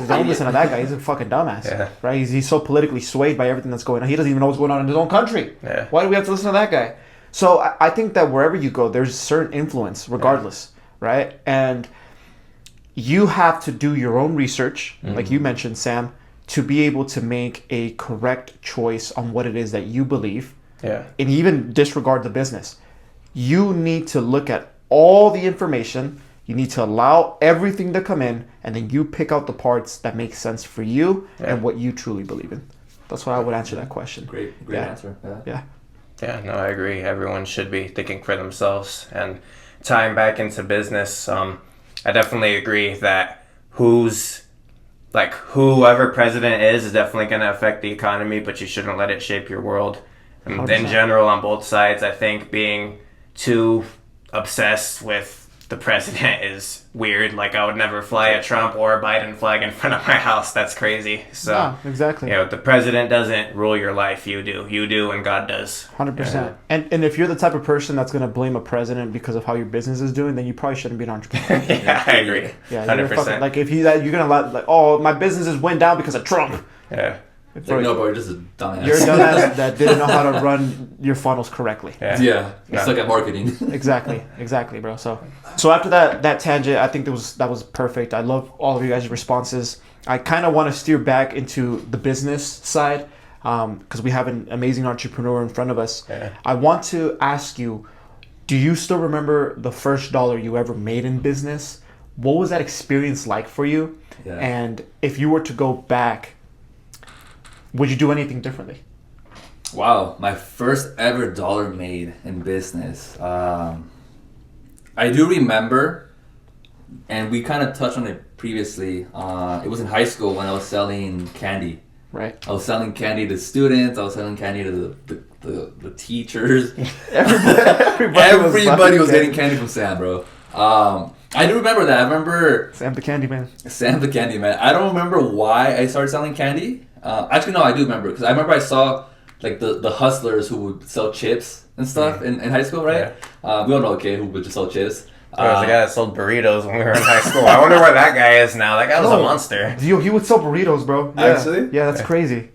Don't listen to that guy. He's a fucking dumbass. Yeah. Right? He's so politically swayed by everything that's going on. He doesn't even know what's going on in his own country. Yeah. Why do we have to listen to that guy? So I think that wherever you go, there's certain influence, regardless, right? And you have to do your own research, like you mentioned, Sam, to be able to make a correct choice on what it is that you believe, Yeah. and even disregard the business. You need to look at all the information. You need to allow everything to come in, and then you pick out the parts that make sense for you and what you truly believe in. That's what I would answer that question. Great Yeah. answer. Yeah. Yeah. Yeah, no, I agree. Everyone should be thinking for themselves. And tying back into business, I definitely agree that whoever president is definitely going to affect the economy, but you shouldn't let it shape your world. And in 100%. general, on both sides, I think being too obsessed with the president is weird. Like, I would never fly a Trump or a Biden flag in front of my house. That's crazy. So, No, exactly. you know, the president doesn't rule your life. You do. You do, and God does. 100%. And if you're the type of person that's going to blame a president because of how your business is doing, then you probably shouldn't be an entrepreneur. Yeah, I agree. Yeah, 100%. like if you're going to let, like, oh, my businesses went down because of Trump. Yeah. It's like, no, bro, you're just a dumbass. You're a dumbass that didn't know how to run your funnels correctly. Yeah. Yeah, you Yeah. suck at marketing. Exactly, bro. So after that tangent, I think that was perfect. I love all of you guys' responses. I kind of want to steer back into the business side because we have an amazing entrepreneur in front of us. Yeah. I want to ask you, do you still remember the first dollar you ever made in business? What was that experience like for you? Yeah. And if you were to go back, would you do anything differently? Wow, my first ever dollar made in business. I do remember, and we kind of touched on it previously. It was in high school when I was selling candy. Right. I was selling candy to students. I was selling candy to the teachers. Everybody was getting candy from Sam, bro. I do remember that. I remember Sam the Candyman. Sam the Candy Man. I don't remember why I started selling candy. Actually, no, I do remember because I remember I saw like the hustlers who would sell chips and stuff in high school, right? We all know a kid who would just sell chips. There was a guy that sold burritos when we were in high school. I wonder where that guy is now. That guy was a monster. Yo, he would sell burritos, bro. Yeah. Actually? Yeah, that's crazy.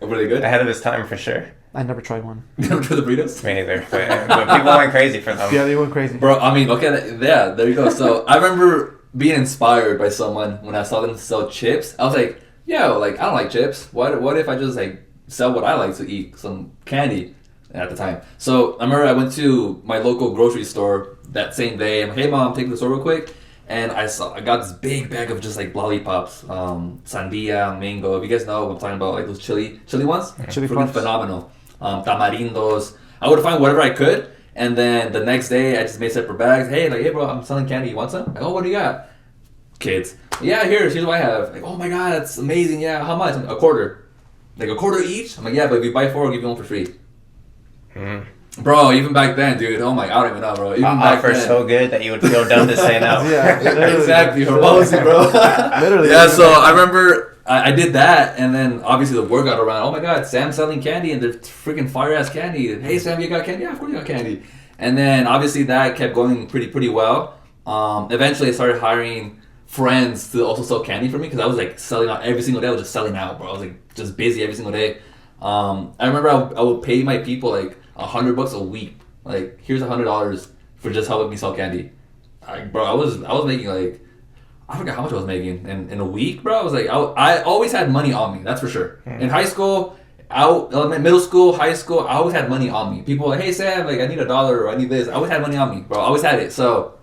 Were they good? Ahead of his time for sure. I never tried one. You never tried the burritos? Me neither. But people went crazy for them. Yeah, they went crazy. Bro, I mean, okay, yeah, there you go. So I remember being inspired by someone when I saw them sell chips. I was like, yo, like, I don't like chips. What if I just, like, sell what I like to eat? Some candy at the time. So I remember I went to my local grocery store that same day. I'm like, hey, mom, take me to the store real quick. And I got this big bag of just, like, lollipops. Sandia, mango. If you guys know what I'm talking about, like, those chili ones. Chili Freaking puffs. phenomenal. Tamarindos. I would find whatever I could. And then the next day, I just made separate bags. Hey, bro, I'm selling candy. You want some? Like, oh, what do you got? Kids. Yeah, here's what I have. Like, oh my god, that's amazing. Yeah, how much? A quarter. Like, a quarter each? I'm like, yeah, but if you buy 4, I'll give you one for free. Bro, even back then, dude. Oh my, I don't even know, bro. Even back Offer then. so good that you would feel dumb to say no. Yeah, literally. Exactly, Hermosi, bro. Literally. Yeah, so I remember I did that, and then obviously the word got around. Oh my god, Sam's selling candy, and they're freaking fire ass candy. Hey, Sam, you got candy? Yeah, of course you got candy. And then obviously that kept going pretty well. Eventually, I started hiring friends to also sell candy for me because I was like selling out every single day. I was just selling out, bro. I was like just busy every single day. I remember I would pay my people like $100 a week. Like, here's $100 for just helping me sell candy. Bro, I was making like, I forgot how much I was making in a week, bro. I was like, I always had money on me. That's for sure. In high school, middle school, high school, I always had money on me. People were like, hey Sam, like I need $1 or I need this. I always had money on me, bro. I always had it. So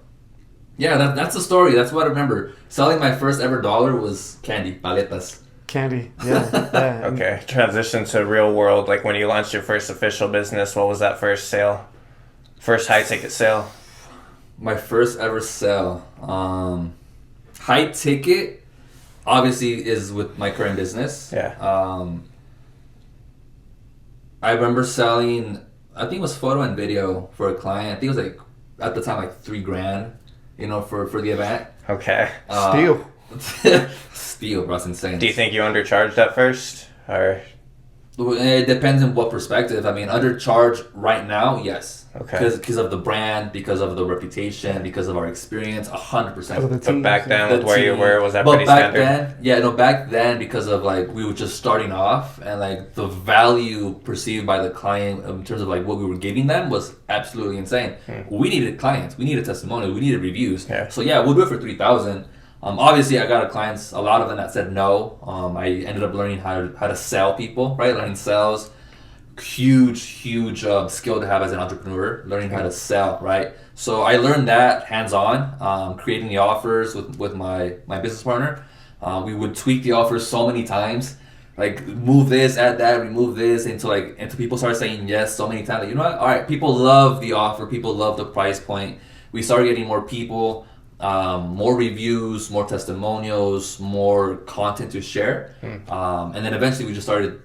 yeah, that's the story. That's what I remember. Selling my first ever dollar was candy, paletas. Candy. Yeah. Okay, transition to real world. Like when you launched your first official business, what was that first sale? First high ticket sale? My first ever sale. High ticket, obviously, is with my current business. Yeah. I remember selling, I think it was photo and video for a client. I think it was like, at the time, like $3,000, for the event. Okay. Steal. Steal, bro, it's insane. Do you think you undercharged at first? Or It depends on what perspective. I mean, undercharge right now, yes. Okay. Because of the brand, because of the reputation, because of our experience, 100%. But back then, The with where you team. were, was that But pretty back standard? then, back then, because of like we were just starting off, and like the value perceived by the client in terms of like what we were giving them was absolutely insane. We needed clients, we needed testimonials, we needed reviews. Yeah. So yeah, we'll do it for 3,000. Obviously, I got clients, a lot of them that said no. I ended up learning how to sell people, right? Learning sales, huge skill to have as an entrepreneur. Learning how to sell, right? So I learned that hands on, creating the offers with my business partner. We would tweak the offers so many times, like move this, add that, remove this, until people started saying yes so many times. Like, you know what? All right, people love the offer, people love the price point. We started getting more people. More reviews, more testimonials, more content to share, and then eventually we just started,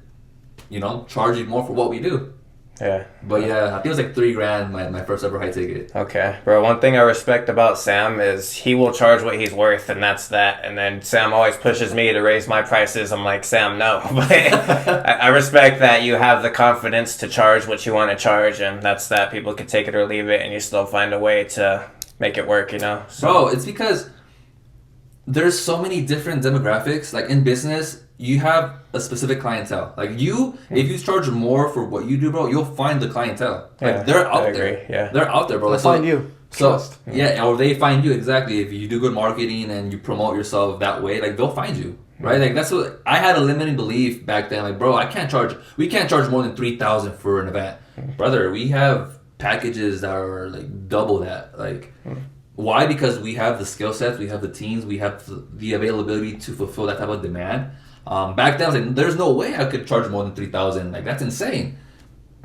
charging more for what we do. Yeah. But yeah, I think it was like $3,000 my first ever high ticket. Okay, bro. One thing I respect about Sam is he will charge what he's worth, and that's that. And then Sam always pushes me to raise my prices. I'm like, Sam, no. But I respect that you have the confidence to charge what you want to charge, and that's that. People can take it or leave it, and you still find a way to make it work, So, Bro, it's because there's so many different demographics. Like in business, you have a specific clientele. Like if you charge more for what you do, bro, you'll find the clientele. Like Yeah, they're out I there. agree, yeah. They're out there, bro. They'll Like, find you. So Trust. yeah, or they find you exactly. If you do good marketing and you promote yourself that way, like they'll find you, right? Like that's what I had a limiting belief back then. Like, bro, we can't charge more than 3,000 for an event, brother. We have packages that are like double that. Like, why? Because we have the skill sets, we have the teams, we have the availability to fulfill that type of demand. Back then, I was like, there's no way I could charge more than 3,000. Like that's insane.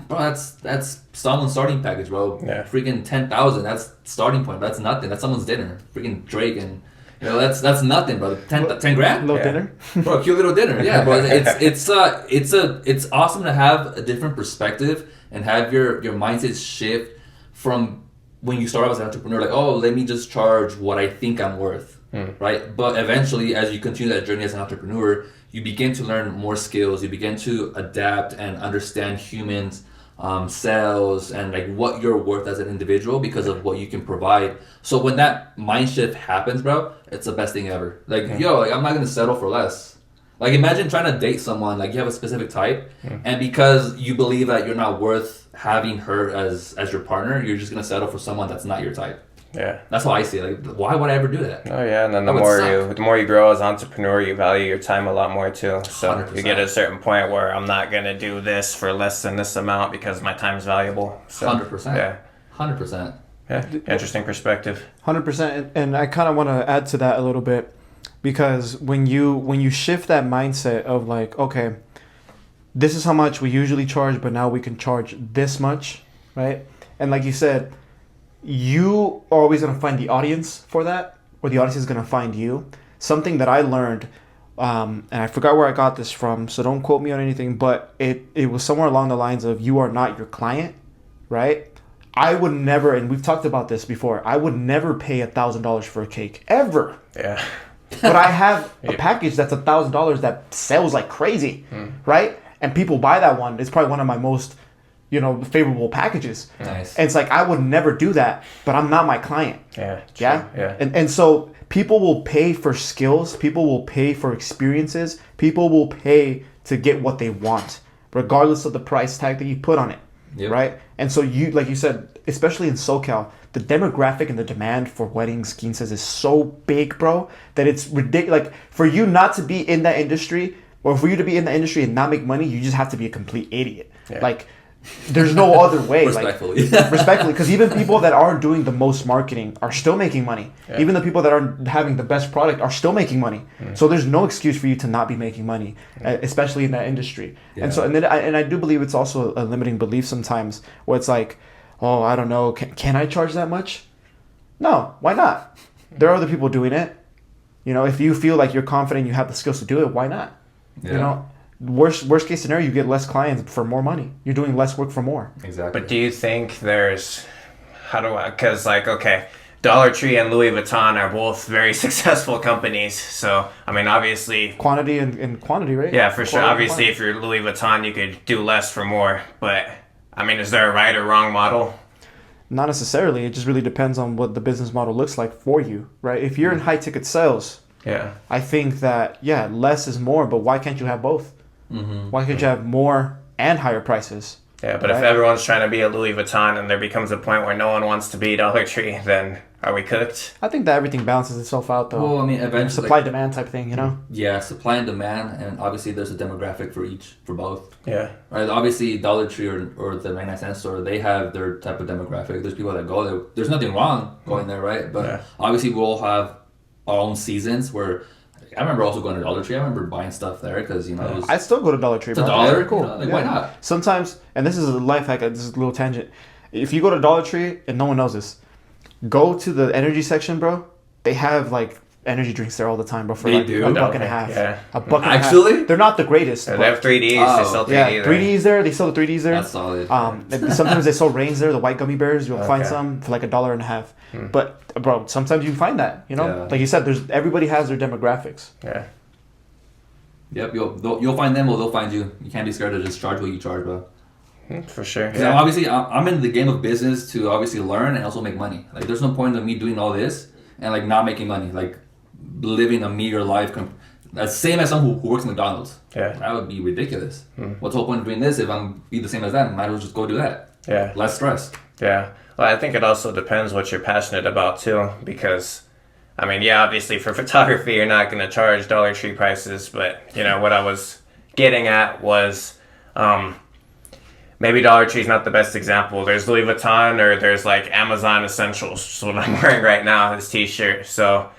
Bro, that's someone's starting package, bro. Yeah. Freaking 10,000. That's starting point. That's nothing. That's someone's dinner. Freaking Drake and that's nothing, bro. 10 grand, Little Yeah. dinner. bro. Cute little dinner. Yeah, but it's awesome to have a different perspective and have your mindset shift from when you start out as an entrepreneur. Like, oh, let me just charge what I think I'm worth, right? But eventually, as you continue that journey as an entrepreneur, you begin to learn more skills. You begin to adapt and understand humans. Sales and like what you're worth as an individual because of what you can provide. So when that mind shift happens, bro, it's the best thing ever. Like, I'm not gonna settle for less. Like, imagine trying to date someone, like you have a specific type, and because you believe that you're not worth having her as your partner, you're just gonna settle for someone that's not your type. Yeah. That's how I see it. Like, why would I ever do that? Oh yeah, and then the That would more you grow as an entrepreneur, you value your time a lot more too. So 100%. you get to a certain point where I'm not gonna do this for less than this amount because my time's valuable. So, 100%. Yeah. 100%. Yeah. Interesting perspective. 100%. And I kind of want to add to that a little bit, because when you shift that mindset of like, okay, this is how much we usually charge, but now we can charge this much, right? And like you said, you are always going to find the audience for that, or the audience is going to find you. Something that I learned, and I forgot where I got this from, so don't quote me on anything, but it was somewhere along the lines of, you are not your client, right? I would never, and we've talked about this before, I would never pay $1,000 for a cake, ever. Yeah. But I have a package that's $1,000 that sells like crazy, right? And people buy that one. It's probably one of my most, favorable packages. Nice. And it's like, I would never do that, but I'm not my client. Yeah. True. Yeah? Yeah. And so people will pay for skills. People will pay for experiences. People will pay to get what they want, regardless of the price tag that you put on it. Yep. Right? And so you, like you said, especially in SoCal, the demographic and the demand for weddings, quinceas is so big, bro, that it's ridiculous. Like, for you not to be in that industry, or for you to be in the industry and not make money, you just have to be a complete idiot. Yeah. Like, there's no other way. Respectfully. Respectfully, because even people that aren't doing the most marketing are still making money. Yeah. Even the people that aren't having the best product are still making money. So there's no excuse for you to not be making money, especially in that industry. Yeah. And so, and I do believe it's also a limiting belief sometimes, where it's like, oh, I don't know, can I charge that much? No, why not? There are other people doing it. If you feel like you're confident, you have the skills to do it, why not? Yeah. Worst case scenario, you get less clients for more money. You're doing less work for more. Exactly. But do you think there's, because like, okay, Dollar Tree and Louis Vuitton are both very successful companies. So, I mean, obviously, Quantity and quantity, right? yeah, for sure. Quality and Obviously, quantity. if you're Louis Vuitton, you could do less for more. But, I mean, is there a right or wrong model? Not necessarily. It just really depends on what the business model looks like for you, right? If you're in high ticket sales, Yeah. I think that yeah, less is more. But why can't you have both? Mm-hmm. Why can't you have more and higher prices? Yeah, but if Right. everyone's trying to be a Louis Vuitton and there becomes a point where no one wants to be Dollar Tree, then are we cooked? I think that everything balances itself out though. Well, I mean, eventually, Supply demand type thing, you know. yeah, supply and demand, and obviously there's a demographic for both. Yeah. Right, obviously Dollar Tree or the 99-cent store, they have their type of demographic. There's people that go there. There's nothing wrong going there, right? But Yeah. obviously we all have our own seasons where I remember also going to Dollar Tree. I remember buying stuff there because, you know, it was I still go to Dollar Tree. it's a bro. dollar. Very cool. You know, like, why not? Sometimes, and this is a life hack. This is a little tangent. If you go to Dollar Tree and no one knows this, go to the energy section, bro. They have like energy drinks there all the time, bro. For They like do? a buck and a Okay, half. yeah. A buck and a half. Actually? They're not the greatest. They but- have 3Ds. Oh, They sell 3D yeah, there. 3Ds there. They sell the 3Ds there. That's solid. And sometimes they sell Reigns there, the white gummy bears. You'll find Okay. some for like $1.50. But bro, sometimes you find that, you know, Yeah. like you said, there's everybody has their demographics. Yeah. Yep, you'll find them or they'll find you. You can't be scared to just charge what you charge, bro. For sure. Because Yeah. obviously, I'm in the game of business to obviously learn and also make money. Like, there's no point in me doing all this and like not making money, like living a meager life. That's same as someone who works at McDonald's. Yeah. That would be ridiculous. What's the whole point of doing this if I'm be the same as them? Might as well just go do that. Yeah. Less stress. Yeah. Well, I think it also depends what you're passionate about too, because, I mean, yeah, obviously for photography, you're not going to charge Dollar Tree prices, but you know what I was getting at was, maybe Dollar Tree's not the best example. There's Louis Vuitton or there's like Amazon Essentials, which is what I'm wearing right now, this T-shirt. So,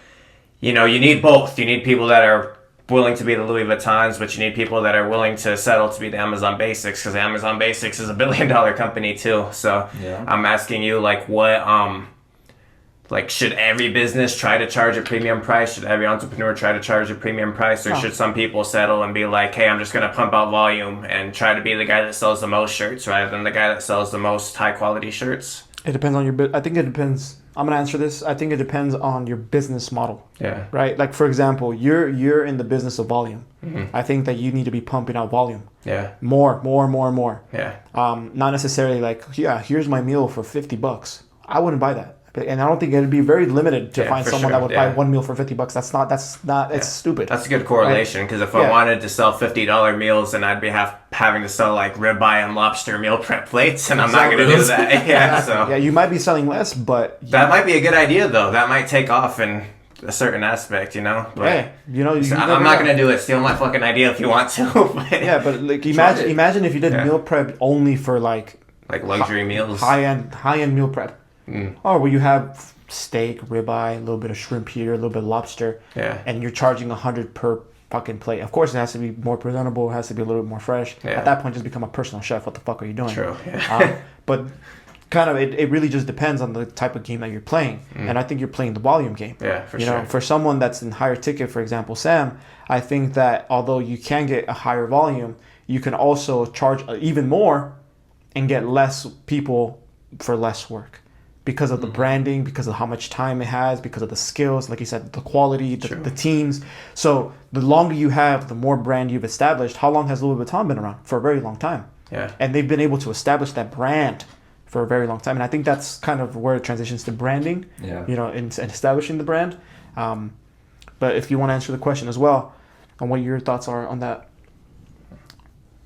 you know, you need both. You need people that are willing to be the Louis Vuittons, but you need people that are willing to settle to be the Amazon Basics, because Amazon Basics is $1 billion company too. So Yeah. I'm asking you, like, what, like, should every business try to charge a premium price? Should every entrepreneur try to charge a premium price? Or No. should some people settle and be like, hey, I'm just going to pump out volume and try to be the guy that sells the most shirts rather than the guy that sells the most high quality shirts? It depends on your. I think it depends. I'm gonna answer this. I think it depends on your business model, Yeah. right? Like for example, you're in the business of volume. I think that you need to be pumping out volume Yeah. more. Yeah. Not necessarily like, yeah, here's my meal for $50. I wouldn't buy that. And I don't think it'd be very limited to Yeah, find for someone sure, that would yeah. buy one meal for $50. It's stupid. That's a good correlation, because if I Yeah. wanted to sell $50 meals, then I'd be having to sell like ribeye and lobster meal prep plates, and I'm not going to do that. Yeah, so Yeah, you might be selling less, but that might be a good idea, though. That might take off in a certain aspect, you know. But hey, you know, you I'm never not know. going to do it. Steal my fucking idea if you want to. But Yeah, but like it. imagine if you did Yeah. meal prep only for like like luxury meals. high end meal prep, or where you have steak, ribeye, a little bit of shrimp here, a little bit of lobster, Yeah. and you're charging 100 per fucking plate. Of course, it has to be more presentable. It has to be a little bit more fresh. Yeah. At that point, just become a personal chef. What the fuck are you doing? True. Yeah. But kind of, it really just depends on the type of game that you're playing, and I think you're playing the volume game. Yeah, for you sure. know, for someone that's in higher ticket, for example, Sam, I think that although you can get a higher volume, you can also charge even more and get less people for less work because of the branding, because of how much time it has, because of the skills, like you said, the quality, the teams. So the longer you have, the more brand you've established. How long has Louis Vuitton been around? For a very long time. Yeah. And they've been able to establish that brand for a very long time. And I think that's kind of where it transitions to branding, Yeah. you know, and establishing the brand. But if you want to answer the question as well, on what your thoughts are on that.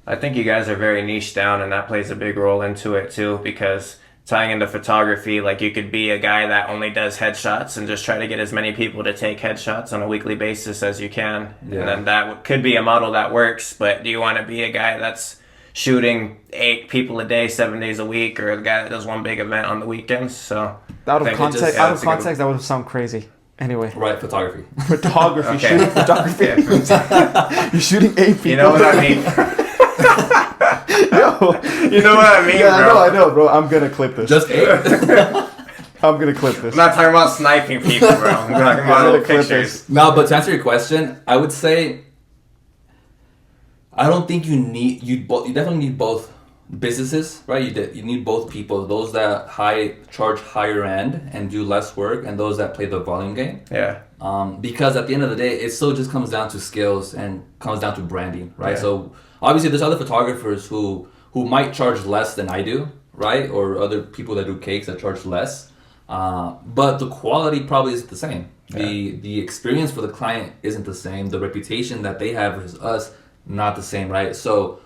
I think you guys are very niche down, and that plays a big role into it too, because tying into photography, like you could be a guy that only does headshots and just try to get as many people to take headshots on a weekly basis as you can. Yeah. And then that could be a model that works, but do you want to be a guy that's shooting 8 people a day, 7 days a week, or a guy that does one big event on the weekends? So Out I of think it just- context, yeah, out that's of a good- context, that would sound crazy. Anyway, Right, photography. photography, Okay. shooting photography. Yeah. You're shooting 8 people. You know what I mean? Yo. You know what I mean, Yeah, bro? I know, bro. I'm gonna clip this. Just 8. I'm gonna clip this. I'm not talking about sniping people, bro. I'm talking I'm about gonna little clip pictures. this. No, but to answer your question, I would say I don't think you definitely need both businesses, right? You need both people, those that charge higher end and do less work, and those that play the volume game. Yeah. Because at the end of the day, it still just comes down to skills and comes down to branding, right? Yeah. So obviously, there's other photographers who might charge less than I do, right? Or other people that do cakes that charge less, but the quality probably isn't the same. The experience for the client isn't the same. The reputation that they have versus us, not the same, right? So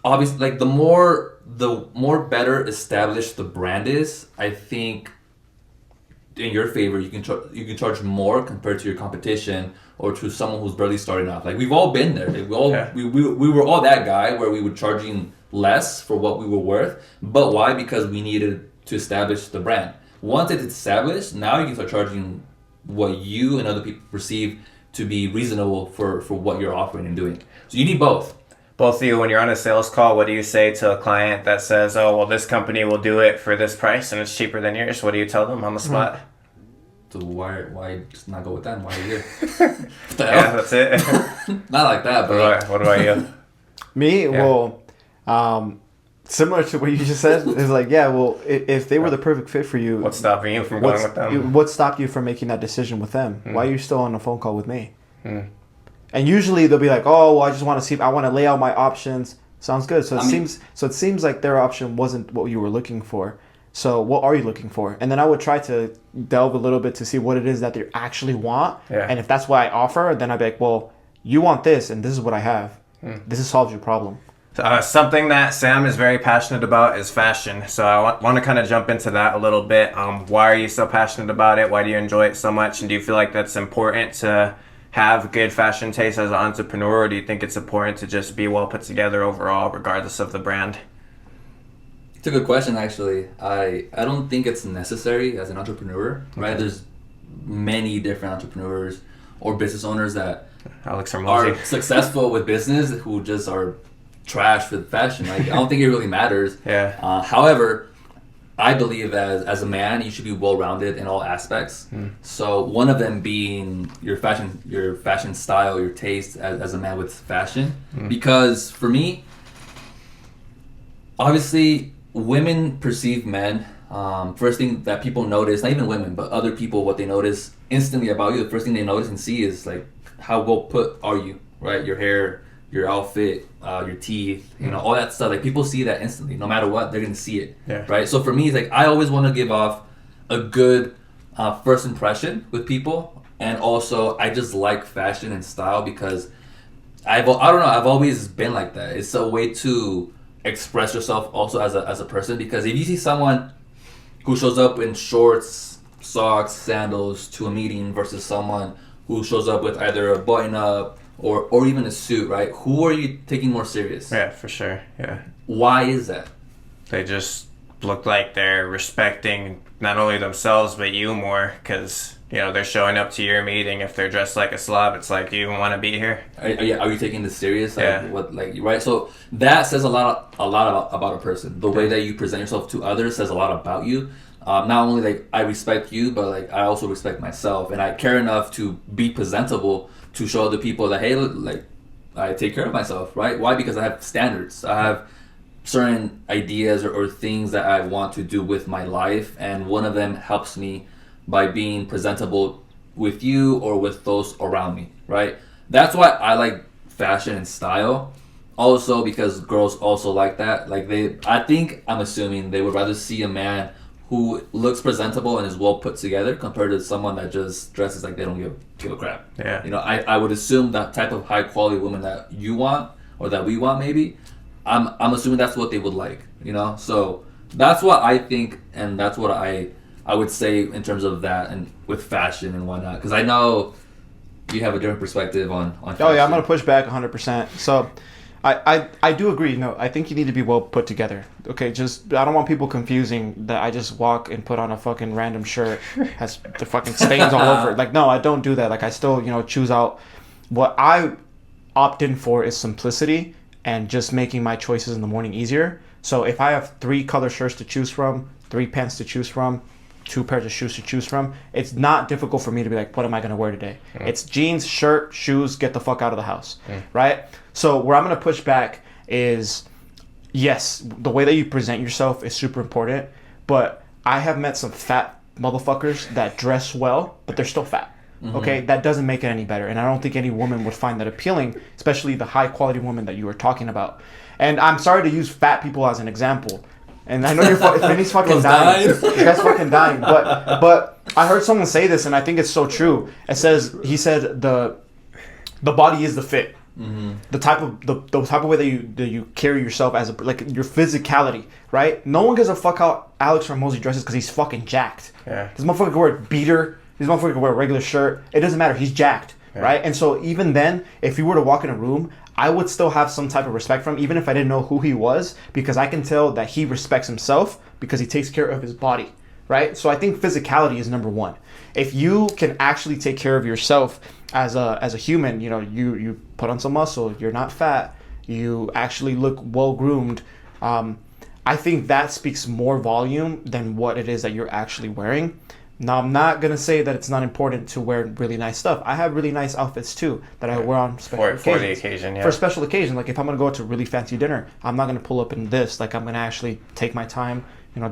obviously, like the more better established the brand is, I think in your favor you can charge more compared to your competition or to someone who's barely starting off. Like we've all been there. Like we were all that guy where we were charging less for what we were worth. But why? Because we needed to establish the brand. Once it's established, now you can start charging what you and other people perceive to be reasonable for what you're offering and doing. So you need both. Both of you, when you're on a sales call, what do you say to a client that says, oh, well, this company will do it for this price and it's cheaper than yours? What do you tell them on the spot? So why just not go with them? Why are you here? What the Yeah, hell? that's it. Not like that, but What about you? Me, Yeah. well, similar to what you just said, is like, yeah, well, if they were the perfect fit for you, What's stopping you from going with them? what stopped you from making that decision with them? Why are you still on a phone call with me? And usually they'll be like, oh, well, I just want to see, I want to lay out my options. Sounds good. So it seems like their option wasn't what you were looking for. So what are you looking for? And then I would try to delve a little bit to see what it is that they actually want. Yeah. And if that's what I offer, then I'd be like, well, you want this, and this is what I have. This solves your problem. Something that Sam is very passionate about is fashion. So I want to kind of jump into that a little bit. Why are you so passionate about it? Why do you enjoy it so much? And do you feel like that's important to have good fashion taste as an entrepreneur, or do you think it's important to just be well put together overall, regardless of the brand? it's a good question, actually. I don't think it's necessary as an entrepreneur, right? There's many different entrepreneurs or business owners that Alex are Hormozi. successful with business who just are trash with fashion. Like I don't think it really matters. Yeah. However, I believe as a man, you should be well-rounded in all aspects. So one of them being your fashion style, your taste as a man with fashion. Because for me, obviously, women perceive men. First thing that people notice, not even women, but other people, what they notice instantly about you, the first thing they notice and see is like how well put are you, right? Your hair, your outfit, your teeth, all that stuff. Like people see that instantly, no matter what, they're gonna see it, right? So for me, it's like I always want to give off a good first impression with people, and also I just like fashion and style because I don't know, I've always been like that. It's a way to express yourself also as a person, because if you see someone who shows up in shorts, socks, sandals to a meeting versus someone who shows up with either a button up or even a suit, right? Who are you taking more serious? Yeah, for sure. Yeah. Why is that? They just look like they're respecting not only themselves but you more, because they're showing up to your meeting. If they're dressed like a slob, it's like, do you even want to be here? Are you taking this serious? Like, Yeah. Right? So that says a lot about a person. The way that you present yourself to others says a lot about you. Not only like I respect you, but like I also respect myself, and I care enough to be presentable to show other people that, hey, look, like I take care of myself, right? Why? Because I have standards. I have certain ideas or things that I want to do with my life, and one of them helps me by being presentable with you or with those around me, right? That's why I like fashion and style. Also because girls also like that. Like I'm assuming they would rather see a man who looks presentable and is well put together compared to someone that just dresses like they don't give a crap. Yeah. I would assume that type of high quality woman that you want or that we want, maybe, I'm assuming that's what they would like, So that's what I think, and that's what I would say in terms of that and with fashion and whatnot. Because I know you have a different perspective on fashion. Oh yeah, I'm gonna push back 100%. So, I do agree. No, I think you need to be well put together. Okay, I don't want people confusing that I just walk and put on a fucking random shirt has the fucking stains all over it. Like, no, I don't do that. Like, I still choose out. What I opt in for is simplicity and just making my choices in the morning easier. So if I have 3 color shirts to choose from, 3 pants to choose from, 2 pairs of shoes to choose from, it's not difficult for me to be like, what am I going to wear today? It's jeans, shirt, shoes, get the fuck out of the house, right? So where I'm going to push back is yes, the way that you present yourself is super important, but I have met some fat motherfuckers that dress well, but they're still fat. Okay, that doesn't make it any better, and I don't think any woman would find that appealing, especially the high quality woman that you were talking about. And I'm sorry to use fat people as an example, and I know Vinny's fucking dying. This guy's fucking dying. But I heard someone say this, and I think it's so true. He said the body is the fit. The type of way that you carry yourself as like your physicality, right? No one gives a fuck how Alex Hormozi dresses because he's fucking jacked. Yeah. This motherfucker can wear a beater. This motherfucker can wear a regular shirt. It doesn't matter. He's jacked, right? And so even then, if you were to walk in a room, I would still have some type of respect for him, even if I didn't know who he was, because I can tell that he respects himself because he takes care of his body, right? So I think physicality is number one. If you can actually take care of yourself as a human, you put on some muscle, you're not fat, you actually look well groomed. I think that speaks more volume than what it is that you're actually wearing. Now, I'm not going to say that it's not important to wear really nice stuff. I have really nice outfits too that I wear on special occasions. For the occasion, yeah. For a special occasion, like if I'm going to go out to a really fancy dinner, I'm not going to pull up in this. Like I'm going to actually take my time,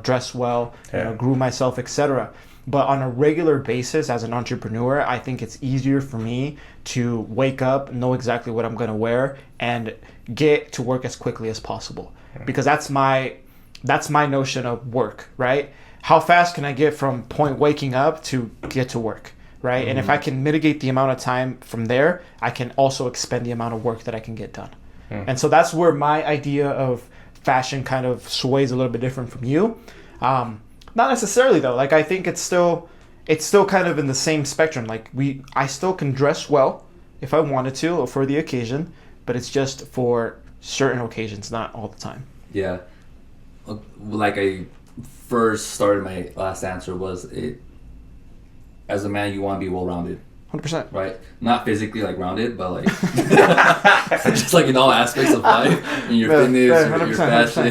dress well, groom myself, etc. But on a regular basis as an entrepreneur, I think it's easier for me to wake up, know exactly what I'm going to wear, and get to work as quickly as possible. Because that's my notion of work, right? How fast can I get from point waking up to get to work, right? And if I can mitigate the amount of time from there, I can also expend the amount of work that I can get done. And so that's where my idea of fashion kind of sways a little bit different from you. Not necessarily though. Like I think it's still kind of in the same spectrum. Like I still can dress well if I wanted to or for the occasion, but it's just for certain occasions, not all the time. Yeah. Like I first started, my last answer was as a man you want to be well rounded. 100%. Right? Not physically like rounded, but like just like in all aspects of life, in your fitness, your fashion,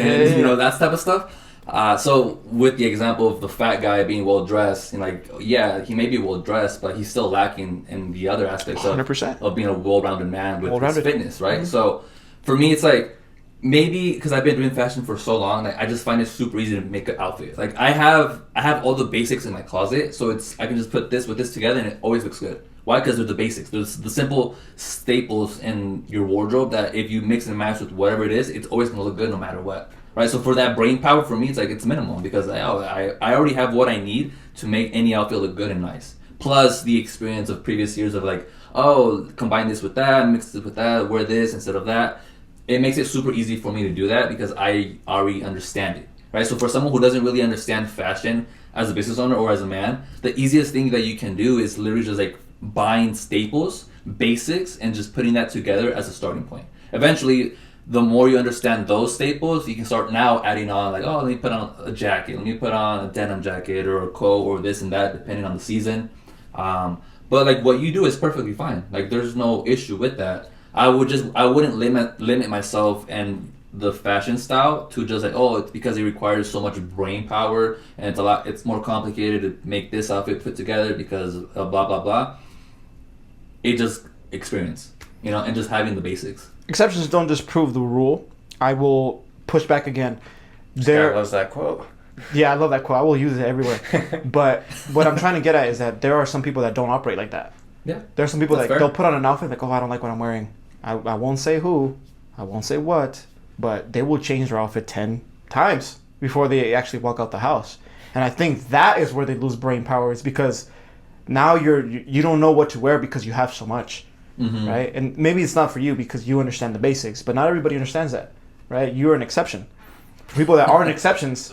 that type of stuff. So with the example of the fat guy being well dressed, and like, yeah, he may be well dressed, but he's still lacking in the other aspects 100%. of being a well-rounded man with his fitness, right? So for me, it's like, maybe because I've been doing fashion for so long, like I just find it super easy to make an outfit. Like I have all the basics in my closet, so I can just put this with this together and it always looks good. Why? Because they're the basics. There's the simple staples in your wardrobe that if you mix and match with whatever it is, it's always gonna look good no matter what. Right? So for that brain power, for me, it's like it's minimal because I already have what I need to make any outfit look good and nice. Plus the experience of previous years of like, oh, combine this with that, mix this with that, wear this instead of that. It makes it super easy for me to do that because I already understand it, right? So for someone who doesn't really understand fashion as a business owner or as a man, the easiest thing that you can do is literally just like buying staples, basics, and just putting that together as a starting point. Eventually, the more you understand those staples, you can start now adding on like, oh, let me put on a jacket, let me put on a denim jacket or a coat or this and that, depending on the season. But like what you do is perfectly fine. Like there's no issue with that. I wouldn't limit myself and the fashion style to just like, oh, it's because it requires so much brain power and it's more complicated to make this outfit put together because of blah blah blah. It just experience, and just having the basics. Exceptions don't disprove the rule. I will push back again. There was that quote. Yeah, I love that quote. I will use it everywhere. But what I'm trying to get at is that there are some people that don't operate like that. Yeah. There are some people That's that fair. they'll put on an outfit like, oh, I don't like what I'm wearing. I won't say who, I won't say what, but they will change their outfit 10 times before they actually walk out the house. And I think that is where they lose brain power, is because now you don't know what to wear because you have so much, right? And maybe it's not for you because you understand the basics, but not everybody understands that, right? You're an exception. For people that aren't exceptions,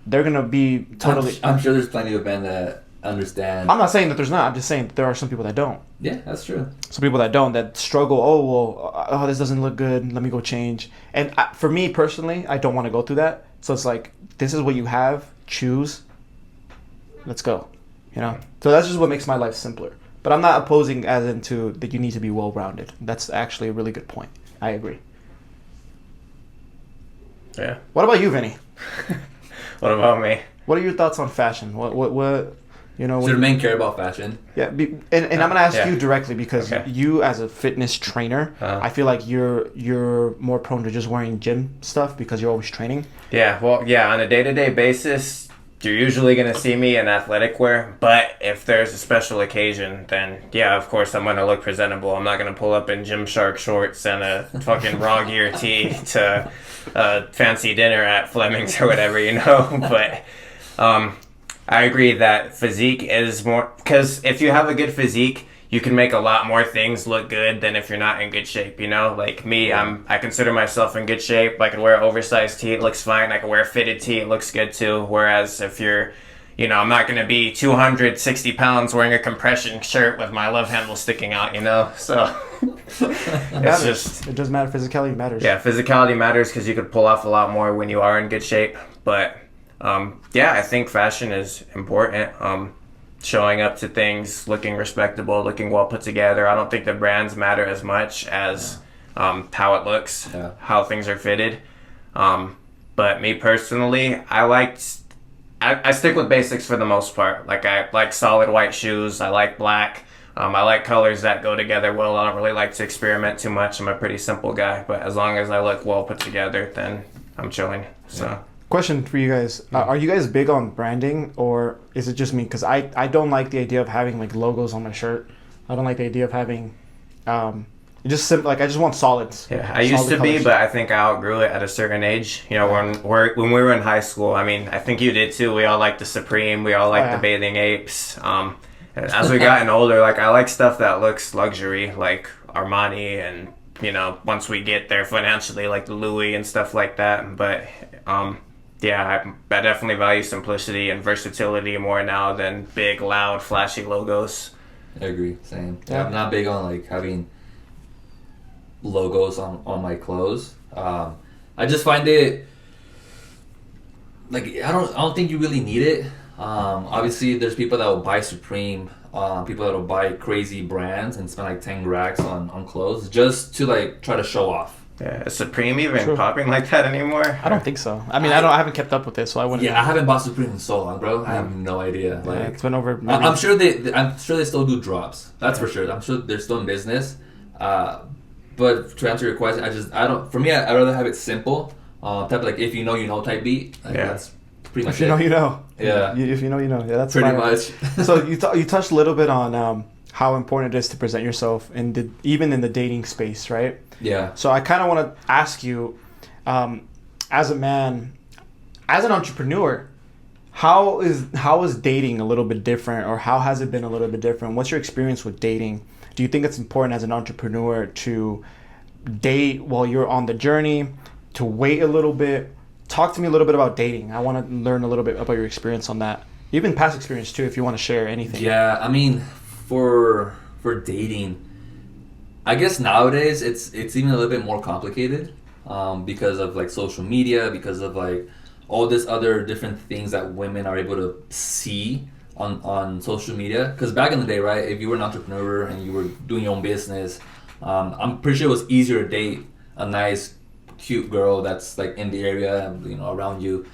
they're going to be totally... I'm sure there's plenty of men that understand. I'm not saying that there's not. I'm just saying that there are some people that don't. Yeah, that's true. Some people that don't, that struggle. Oh, this doesn't look good. Let me go change. And for me personally, I don't want to go through that. So it's like, this is what you have. Choose. Let's go. So that's just what makes my life simpler. But I'm not opposing as into that you need to be well-rounded. That's actually a really good point. I agree. Yeah. What about you, Vinny? What about me? What are your thoughts on fashion? What You know, Should men care about fashion? yeah, and I'm gonna ask Yeah. you directly because Okay. you, as a fitness trainer, Uh-huh. I feel like you're more prone to just wearing gym stuff because you're always training. Yeah, well, yeah, on a day-to-day basis, you're usually going to see me in athletic wear, but if there's a special occasion, then yeah, of course I'm going to look presentable. I'm not going to pull up in Gymshark shorts and a fucking raw gear tee to a fancy dinner at Fleming's or whatever, you know, but I agree that physique is more, because if you have a good physique, you can make a lot more things look good than if you're not in good shape, you know? Like me, I consider myself in good shape. I can wear an oversized tee, it looks fine. I can wear a fitted tee, it looks good too. Whereas if you're, you know, I'm not going to be 260 pounds wearing a compression shirt with my love handle sticking out, you know? So it's just, It doesn't matter. Physicality matters. yeah, physicality matters because you could pull off a lot more when you are in good shape. But yeah, I think fashion is important. Showing up to things, looking respectable, looking well put together. I don't think the brands matter as much as how it looks, how things are fitted. But me personally, I stick with basics for the most part. Like I like solid white shoes. I like black. I like colors that go together well. I don't really like to experiment too much. I'm a pretty simple guy, but as long as I look well put together, then I'm chilling. So. Question for you guys: are you guys big on branding, or is it just me? Because I don't like the idea of having like logos on my shirt. I don't like the idea of having like I just want solids. Yeah, I used Solid to be, colors. but I think I outgrew it at a certain age. You know, when we were in high school, I mean, I think you did too. We all liked the Supreme. We all liked the Bathing Apes. And as we gotten older, like I like stuff that looks luxury, like Armani, and you know, once we get there financially, like the Louis and stuff like that. But yeah, I definitely value simplicity and versatility more now than big, loud, flashy logos. I agree. Same. Yeah. I'm not big on like having logos on my clothes. I just find it like I don't think you really need it. Obviously, there's people that will buy Supreme, people that will buy crazy brands and spend like 10 racks on clothes just to like try to show off. Yeah, is Supreme even True. popping like that anymore? I don't think so. I mean, I haven't kept up with it, so I wouldn't. Yeah, I haven't bought Supreme in so long, bro. I have no idea. Yeah, Like, it's been over. Maybe, I'm sure they still do drops. That's for sure. I'm sure they're still in business. But to answer your question, I don't. For me, I'd rather have it simple. Type of like if you know you know type beat. Like, Yeah. that's pretty much If you know, it. you know. Yeah. If you know, you know. Yeah, that's Pretty about much. it. So you touched a little bit on how important it is to present yourself even in the dating space, right? Yeah. So I kind of want to ask you, as a man, as an entrepreneur, how is dating a little bit different, or how has it been a little bit different? What's your experience with dating? Do you think it's important as an entrepreneur to date while you're on the journey, to wait a little bit? Talk to me a little bit about dating. I want to learn a little bit about your experience on that. Even past experience too, if you want to share anything. Yeah, I mean, for dating, I guess nowadays it's even a little bit more complicated because of like social media, because of like all this other different things that women are able to see on social media. Because back in the day, right, if you were an entrepreneur and you were doing your own business, I'm pretty sure it was easier to date a nice, cute girl that's like in the area, you know, around you.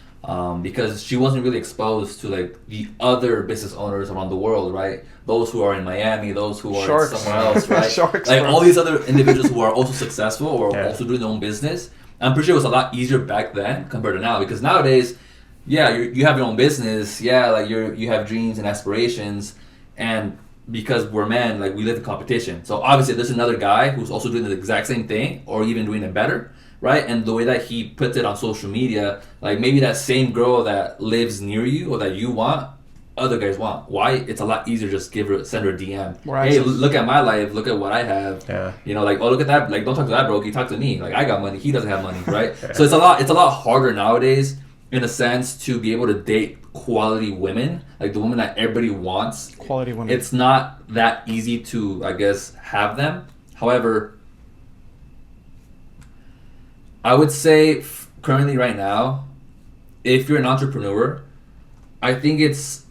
Because she wasn't really exposed to like the other business owners around the world, right? Those who are in Miami, those who are Sharks. somewhere else, right? Sharks, like bro. all these other individuals who are also successful or Yeah. also doing their own business. I'm pretty sure it was a lot easier back then compared to now, because nowadays, yeah, you have your own business, yeah, like you have dreams and aspirations, and because we're men, like we live in competition. So obviously, there's another guy who's also doing the exact same thing or even doing it better. Right, and the way that he puts it on social media, like maybe that same girl that lives near you or that you want, other guys want. Why? It's a lot easier just send her a DM. Right. Hey, look at my life. Look at what I have. Yeah. You know, like, oh, look at that. Like, don't talk to that broke. He talk to me. Like, I got money. He doesn't have money. Right. So it's a lot harder nowadays, in a sense, to be able to date quality women, like the women that everybody wants. Quality women. It's not that easy to, I guess, have them. However, I would say currently right now, if you're an entrepreneur, I think it's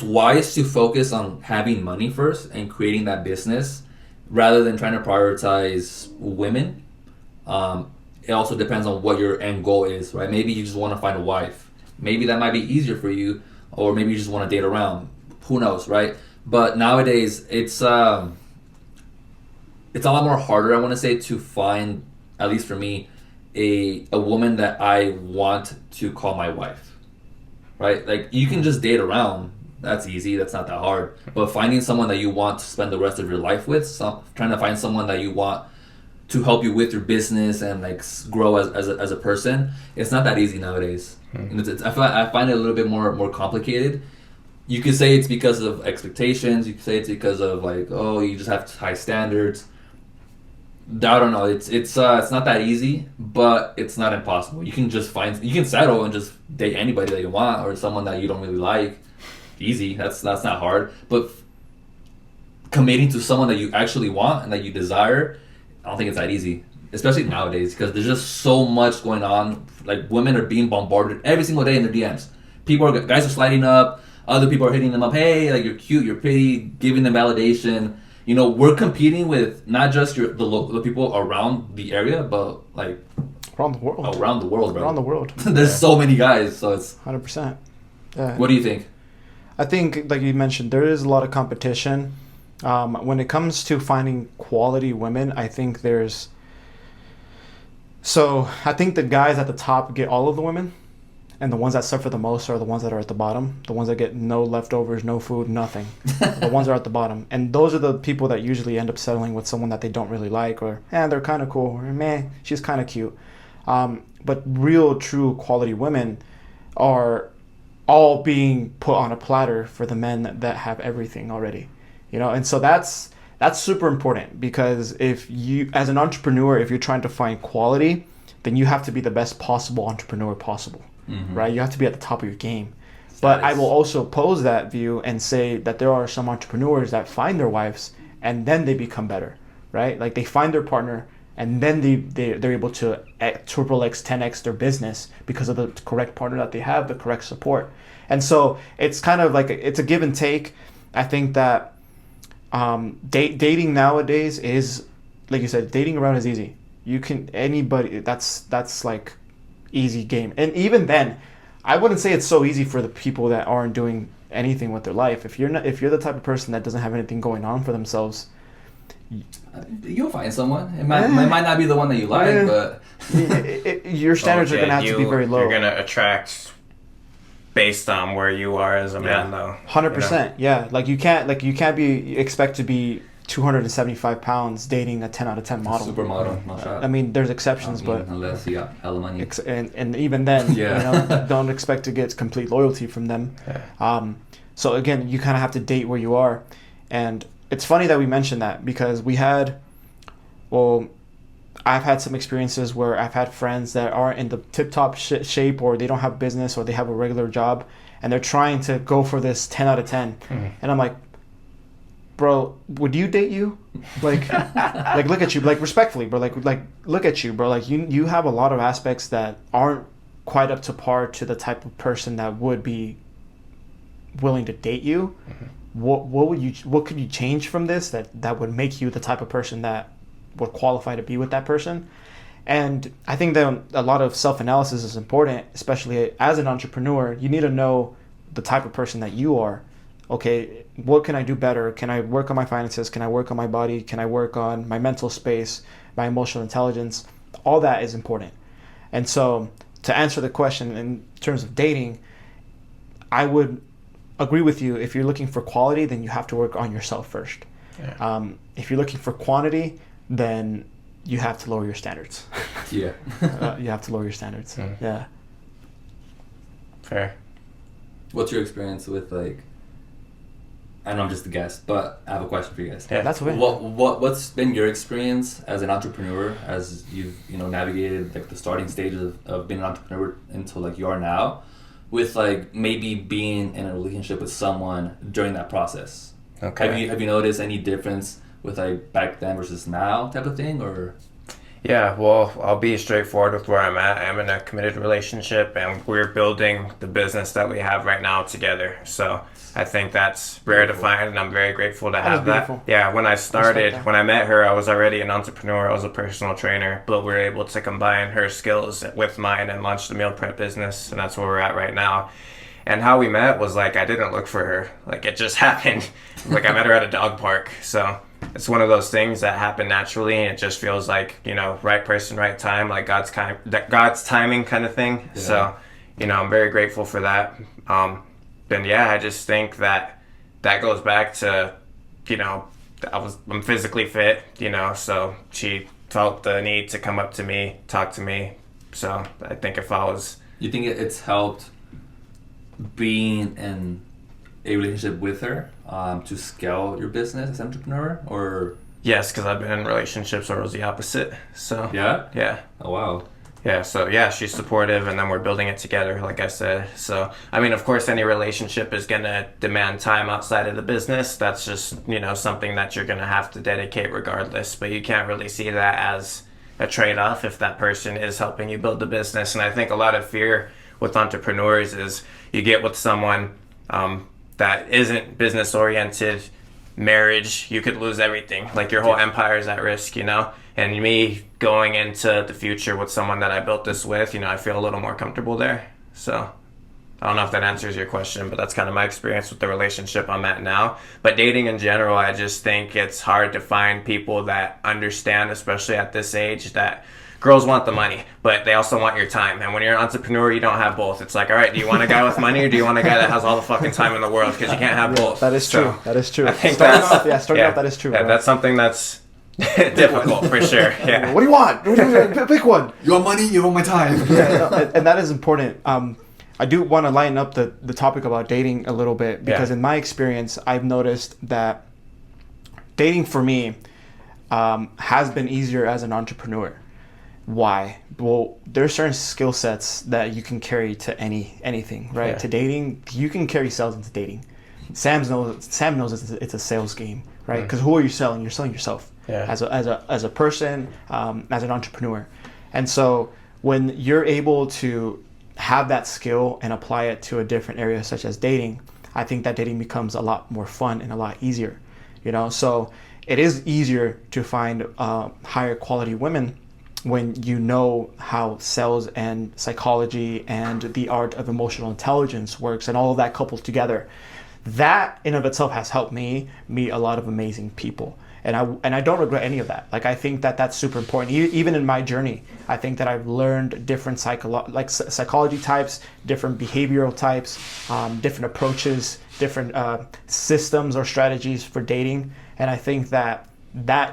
wise to focus on having money first and creating that business rather than trying to prioritize women. It also depends on what your end goal is, right? Maybe you just want to find a wife. Maybe that might be easier for you, or maybe you just want to date around. who knows, right? But nowadays it's a lot more harder, I want to say, to find, at least for me, a woman that I want to call my wife, right? Like, you can just date around. That's easy. That's not that hard. But finding someone that you want to spend the rest of your life with, trying to find someone that you want to help you with your business and like grow as a person, it's not that easy nowadays. And I find it a little bit more complicated. You could say it's because of expectations. You could say it's because of like, oh, you just have high standards. I don't know. It's not that easy, but it's not impossible. You can settle and just date anybody that you want, or someone that you don't really like. Easy. That's not hard. But committing to someone that you actually want and that you desire, I don't think it's that easy. Especially nowadays, because there's just so much going on. Like, women are being bombarded every single day in their DMs. Guys are sliding up. Other people are hitting them up. Hey, like, you're cute, you're pretty, giving them validation. You know, we're competing with not just the people around the area, but like around the world. Around the world, bro. Around the world. There's so many guys, so it's 100%. Yeah. What do you think? I think, like you mentioned, there is a lot of competition. When it comes to finding quality women, I think I think the guys at the top get all of the women, and the ones that suffer the most are the ones that are at the bottom. The ones that get no leftovers, no food, nothing. The ones that are at the bottom. And those are the people that usually end up settling with someone that they don't really like, or, they're kind of cool, or, meh, she's kind of cute. But real, true quality women are all being put on a platter for the men that have everything already. You know, and so that's super important, because if you, as an entrepreneur, if you're trying to find quality, then you have to be the best possible entrepreneur possible. Mm-hmm. Right? You have to be at the top of your game. But I will also pose that view and say that there are some entrepreneurs that find their wives and then they become better, right? Like, they find their partner and then they're able to triple X, 10X their business because of the correct partner that they have, the correct support. And so it's kind of like it's a give and take. I think that dating nowadays is, like you said, dating around is easy. You can, anybody, that's like easy game. And even then, I wouldn't say it's so easy for the people that aren't doing anything with their life. If you're the type of person that doesn't have anything going on for themselves, you'll find someone. It might not be the one that you like, but your standards are gonna have to be very low. You're gonna attract based on where you are as a man, though. 100%. Yeah, like you can't be expect to be 275 pounds dating a 10 out of 10 model. Supermodel. I mean, there's exceptions, but unless you got hella money. And even then, don't expect to get complete loyalty from them. Yeah. So again, you kind of have to date where you are. And it's funny that we mentioned that, because I've had some experiences where I've had friends that are in the tip-top shape, or they don't have business, or they have a regular job, and they're trying to go for this 10 out of 10. And I'm like, bro, would you date you? Like, like, look at you, like, respectfully, bro, like, look at you, bro, like, you have a lot of aspects that aren't quite up to par to the type of person that would be willing to date you. What could you change from this that would make you the type of person that would qualify to be with that person? And I think that a lot of self-analysis is important, especially as an entrepreneur. You need to know the type of person that you are. Okay, what can I do better? Can I work on my finances? Can I work on my body? Can I work on my mental space, my emotional intelligence? All that is important. And so, to answer the question in terms of dating, I would agree with you. If you're looking for quality, then you have to work on yourself first. Yeah. If you're looking for quantity, then you have to lower your standards. Yeah. You have to lower your standards. Yeah. Fair. What's your experience with, like, I know I'm just a guest, but I have a question for you guys. Yeah, that's okay. What's been your experience as an entrepreneur, as you've navigated like the starting stages of being an entrepreneur until like you are now, with like maybe being in a relationship with someone during that process? Okay. Have you noticed any difference with like back then versus now type of thing, or? Yeah, well, I'll be straightforward with where I'm at. I'm in a committed relationship, and we're building the business that we have right now together. So I think that's rare to find, and I'm very grateful to have that. Yeah, when I met her, I was already an entrepreneur. I was a personal trainer, but we were able to combine her skills with mine and launch the meal prep business, and that's where we're at right now. And how we met was like, I didn't look for her. Like, it just happened. Like, I met her at a dog park. So it's one of those things that happen naturally, and it just feels like, you know, right person, right time, like God's timing kind of thing. Yeah. So, you know, I'm very grateful for that. And yeah, I just think that goes back to, you know, I'm physically fit, you know, so she felt the need to come up to me, talk to me. So I think if I was... You think it's helped being in a relationship with her to scale your business as an entrepreneur, or? Yes, because I've been in relationships where it was the opposite. So yeah. Oh wow. Yeah, so yeah, she's supportive, and then we're building it together, like I said. So, I mean, of course, any relationship is going to demand time outside of the business. That's just, you know, something that you're going to have to dedicate regardless. But you can't really see that as a trade-off if that person is helping you build the business. And I think a lot of fear with entrepreneurs is you get with someone that isn't business-oriented, marriage, you could lose everything. Like, your whole empire is at risk, you know? And me going into the future with someone that I built this with, you know, I feel a little more comfortable there. So I don't know if that answers your question, but that's kind of my experience with the relationship I'm at now. But dating in general, I just think it's hard to find people that understand, especially at this age, that girls want the money, but they also want your time. And when you're an entrepreneur, you don't have both. It's like, all right, do you want a guy with money, or do you want a guy that has all the fucking time in the world? Because you can't have both. That is true. That is true. I think starting off, that is true. Yeah, bro. that's something that's difficult for sure. Yeah. What do you want? Pick one. You want money? You want my time? Yeah, no, and that is important. I do want to lighten up the topic about dating a little bit, because in my experience, I've noticed that dating for me has been easier as an entrepreneur. Why? Well, there's certain skill sets that you can carry to anything, right? Yeah. To dating, you can carry sales into dating. Sam knows it's a sales game, right? Because who are you selling? You're selling yourself as a person, as an entrepreneur. And so when you're able to have that skill and apply it to a different area such as dating, I think that dating becomes a lot more fun and a lot easier, you know? So it is easier to find higher quality women when you know how sales and psychology and the art of emotional intelligence works, and all of that coupled together. That in of itself has helped me meet a lot of amazing people. And I don't regret any of that. Like, I think that that's super important. Even in my journey, I think that I've learned different psychology types, different behavioral types, different approaches, different systems or strategies for dating. And I think that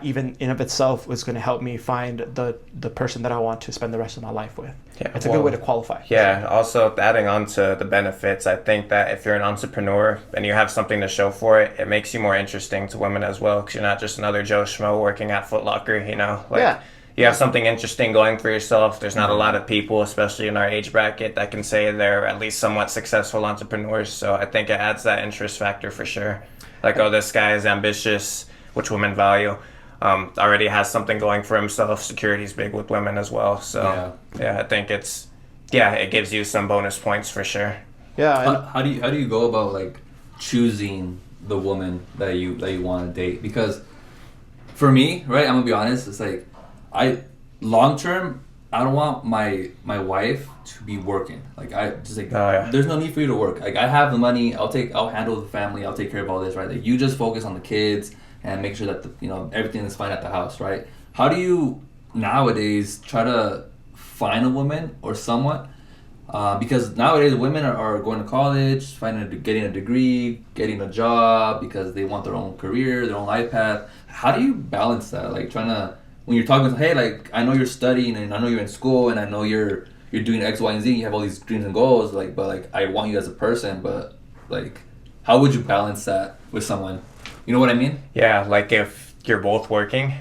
even in of itself was going to help me find the person that I want to spend the rest of my life with. Yeah, it's a good way to qualify. Yeah, also adding on to the benefits, I think that if you're an entrepreneur and you have something to show for it, it makes you more interesting to women as well, because you're not just another Joe Schmo working at Foot Locker, you know? Like, you have something interesting going for yourself. There's not a lot of people, especially in our age bracket, that can say they're at least somewhat successful entrepreneurs. So I think it adds that interest factor for sure. Like, oh, this guy is ambitious, which women value. Already has something going for himself. Security is big with women as well. So yeah, I think it gives you some bonus points for sure. Yeah. How do you go about like choosing the woman that you want to date? Because for me, right, I'm gonna be honest, it's like long term, I don't want my wife to be working. Like, I just like there's no need for you to work. Like, I have the money, I'll handle the family, I'll take care of all this, right? Like, you just focus on the kids and make sure that everything is fine at the house, right? How do you nowadays try to find a woman or someone? Because nowadays women are going to college, getting a degree, getting a job because they want their own career, their own life path. How do you balance that? Like, trying to, when you're talking, hey, like, I know you're studying and I know you're in school and I know you're doing X, Y, and Z, you have all these dreams and goals, like, but like, I want you as a person, but like, how would you balance that with someone? You know what I mean? Yeah, like if you're both working.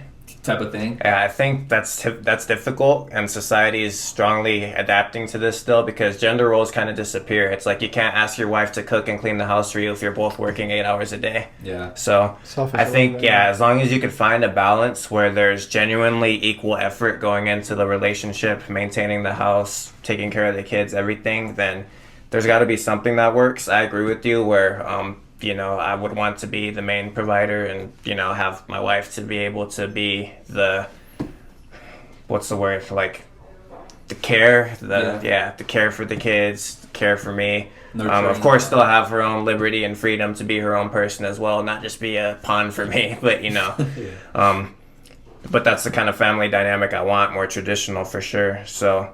Type of thing. Yeah, I think that's difficult, and society is strongly adapting to this still, because gender roles kind of disappear. It's like you can't ask your wife to cook and clean the house for you if you're both working 8 hours a day. Yeah. So Selfish I think, as long as you could find a balance where there's genuinely equal effort going into the relationship, maintaining the house, taking care of the kids, everything, then there's got to be something that works. I agree with you where I would want to be the main provider and, have my wife to be able to be the, what's the word, like, the care, Yeah. the care for the kids, the care for me. Nurturing. Of course, still have her own liberty and freedom to be her own person as well, not just be a pawn for me. But but that's the kind of family dynamic I want, more traditional for sure. So,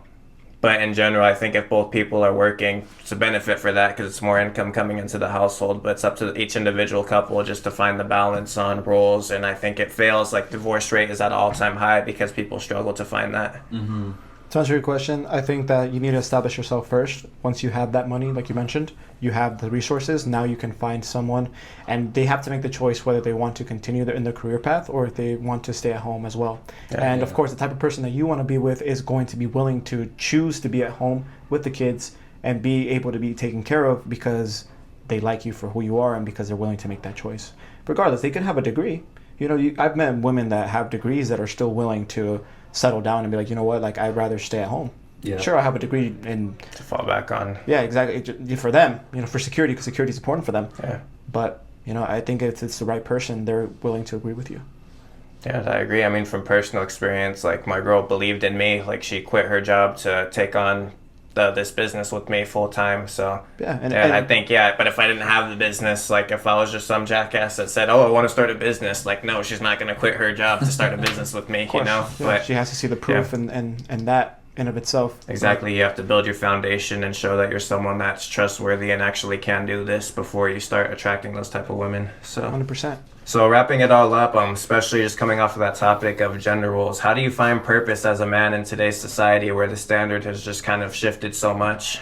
but in general, I think if both people are working, it's a benefit for that because it's more income coming into the household. But it's up to each individual couple just to find the balance on roles. And I think it fails. Like divorce rate is at an all-time high because people struggle to find that. Mm-hmm. To answer your question, I think that you need to establish yourself first. Once you have that money, like you mentioned, you have the resources. Now you can find someone, and they have to make the choice whether they want to continue in their career path or if they want to stay at home as well. And of course, the type of person that you want to be with is going to be willing to choose to be at home with the kids and be able to be taken care of because they like you for who you are and because they're willing to make that choice. Regardless, they can have a degree. I've met women that have degrees that are still willing to settle down and be like, you know what, like I'd rather stay at home. Yeah. Sure, I have a degree in To fall back on. yeah, exactly, for them, for security, because security is important for them. Yeah. But I think if it's the right person, they're willing to agree with you. Yeah, I agree. I mean, from personal experience, like my girl believed in me. Like she quit her job to take on this business with me full time. So Yeah, and and I think but if I didn't have the business, like if I was just some jackass that said, "Oh, I want to start a business," like no, she's not gonna quit her job to start a business with me. of course, yeah, But she has to see the proof and that in of itself. exactly, you have to build your foundation and show that you're someone that's trustworthy and actually can do this before you start attracting those type of women. So 100%. So wrapping it all up, especially just coming off of that topic of gender roles, how do you find purpose as a man in today's society where the standard has just kind of shifted so much?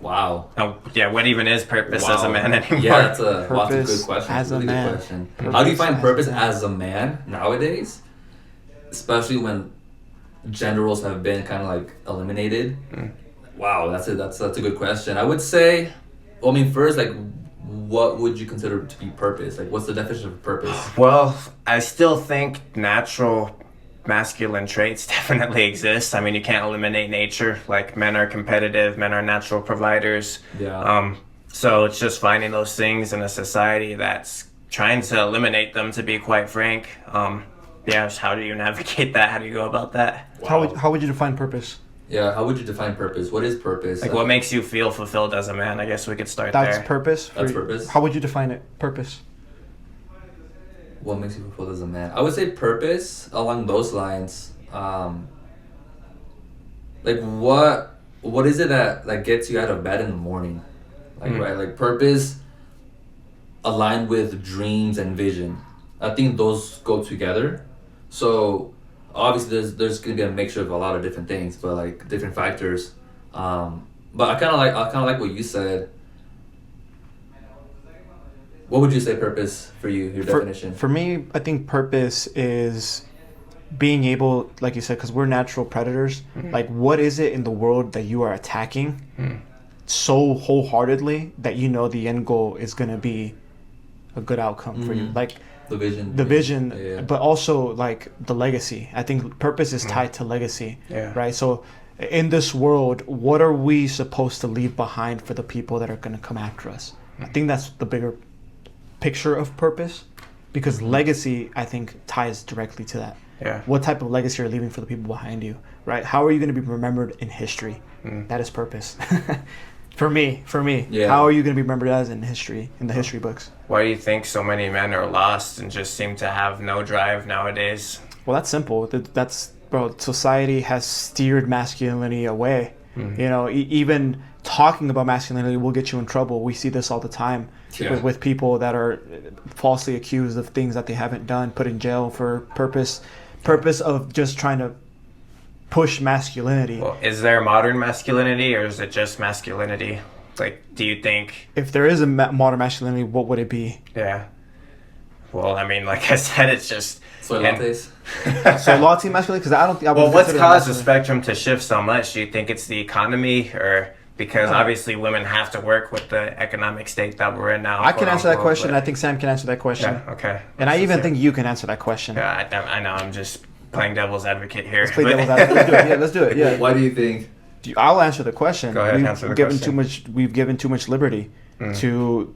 Wow. What even is purpose as a man anymore? Yeah, that's a Purpose good question. as a Really man. good question. Purpose How do you find as purpose a man. as a man nowadays? Especially when gender roles have been kind of like eliminated. Wow, that's a good question. I would say, first, like, what would you consider to be purpose? Like, what's the definition of purpose? Well, I still think natural masculine traits definitely exist. I mean, you can't eliminate nature. Like, men are competitive, men are natural providers. Yeah. So it's just finding those things in a society that's trying to eliminate them, to be quite frank. How do you navigate that? How do you go about that? How would you define purpose? Yeah, how would you define purpose? What is purpose? Like, what makes you feel fulfilled as a man? I guess we could start That's there. purpose. That's purpose. How would you define it? Purpose. What makes you fulfilled as a man? I would say purpose along those lines. Like what is it that gets you out of bed in the morning? Like right, like purpose aligned with dreams and vision. I think those go together. So obviously there's gonna be a mixture of a lot of different things, but like different factors. But I kind of like what you said. What would you say purpose for you? Your definition. For me, I think purpose is being able, like you said, because we're natural predators. Like, what is it in the world that you are attacking so wholeheartedly that you know the end goal is going to be a good outcome for you? Like, the vision. the vision, Yeah. but also like the legacy. I think purpose is tied to legacy, Yeah. right? So in this world, what are we supposed to leave behind for the people that are going to come after us? I think that's the bigger picture of purpose, because legacy, I think, ties directly to that. Yeah. What type of legacy are you leaving for the people behind you, right? How are you going to be remembered in history? That is purpose. For me, Yeah. how are you going to be remembered as in history, in the history books? Why do you think so many men are lost and just seem to have no drive nowadays? Well, that's simple. That's, bro, society has steered masculinity away. Even talking about masculinity will get you in trouble. We see this all the time with people that are falsely accused of things that they haven't done, put in jail for purpose of just trying to push masculinity. Well, is there modern masculinity or is it just masculinity? Like, do you think? If there is a modern masculinity, what would it be? Yeah. Well, I mean, like I said, it's just. Soy and- lattes. So latte masculinity, because I don't think. I would Well, what's consider caused the masculinity. spectrum to shift so much? Do you think it's the economy, or because obviously women have to work with the economic state that we're in now? I can answer that quote, question. but- I think Sam can answer that question. Yeah. Okay. And I Let's even just think you can answer that question. Yeah, I know. I'm just playing devil's advocate here. Let's play but- devil's advocate. Let's do it. Yeah. Why do you think? I'll answer the question. Go ahead, answer the given question. We've given too much liberty to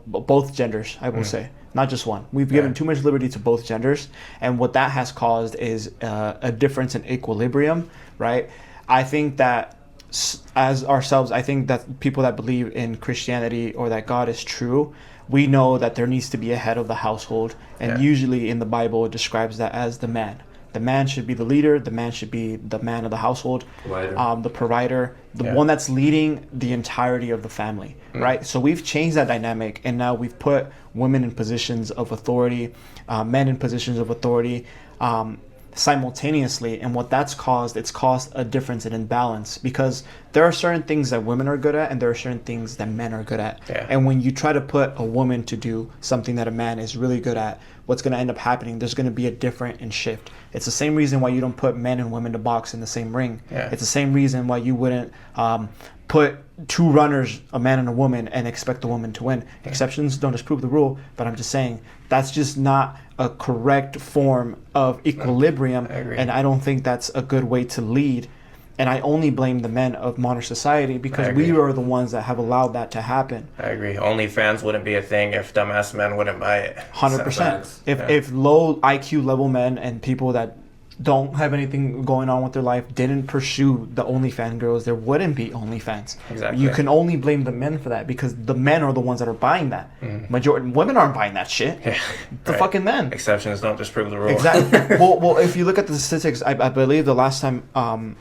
both genders. I will say, not just one. We've given too much liberty to both genders, and what that has caused is a difference in equilibrium. Right? I think that as ourselves, I think that people that believe in Christianity or that God is true, we know that there needs to be a head of the household, and usually in the Bible it describes that as the man. The man should be the leader. The man should be the man of the household, the provider, the one that's leading the entirety of the family, right? So we've changed that dynamic, and now we've put women in positions of authority, men in positions of authority, simultaneously. And what that's caused, it's caused a difference in imbalance, because there are certain things that women are good at and there are certain things that men are good at. And when you try to put a woman to do something that a man is really good at, what's going to end up happening, there's going to be a different and shift. It's the same reason why you don't put men and women to box in the same ring. It's the same reason why you wouldn't put two runners, a man and a woman, and expect the woman to win. Exceptions don't disprove the rule, but I'm just saying that's just not a correct form of equilibrium, and I don't think that's a good way to lead. And I only blame the men of modern society, because we are the ones that have allowed that to happen. I agree. OnlyFans wouldn't be a thing if dumbass men wouldn't buy it. 100%. If low IQ level men and people that don't have anything going on with their life didn't pursue the OnlyFans girls, there wouldn't be OnlyFans. Exactly. You can only blame the men for that, because the men are the ones that are buying that. Majority women aren't buying that shit. The fucking men. Exceptions don't disprove the rule. Exactly. well, if you look at the statistics, I believe the last time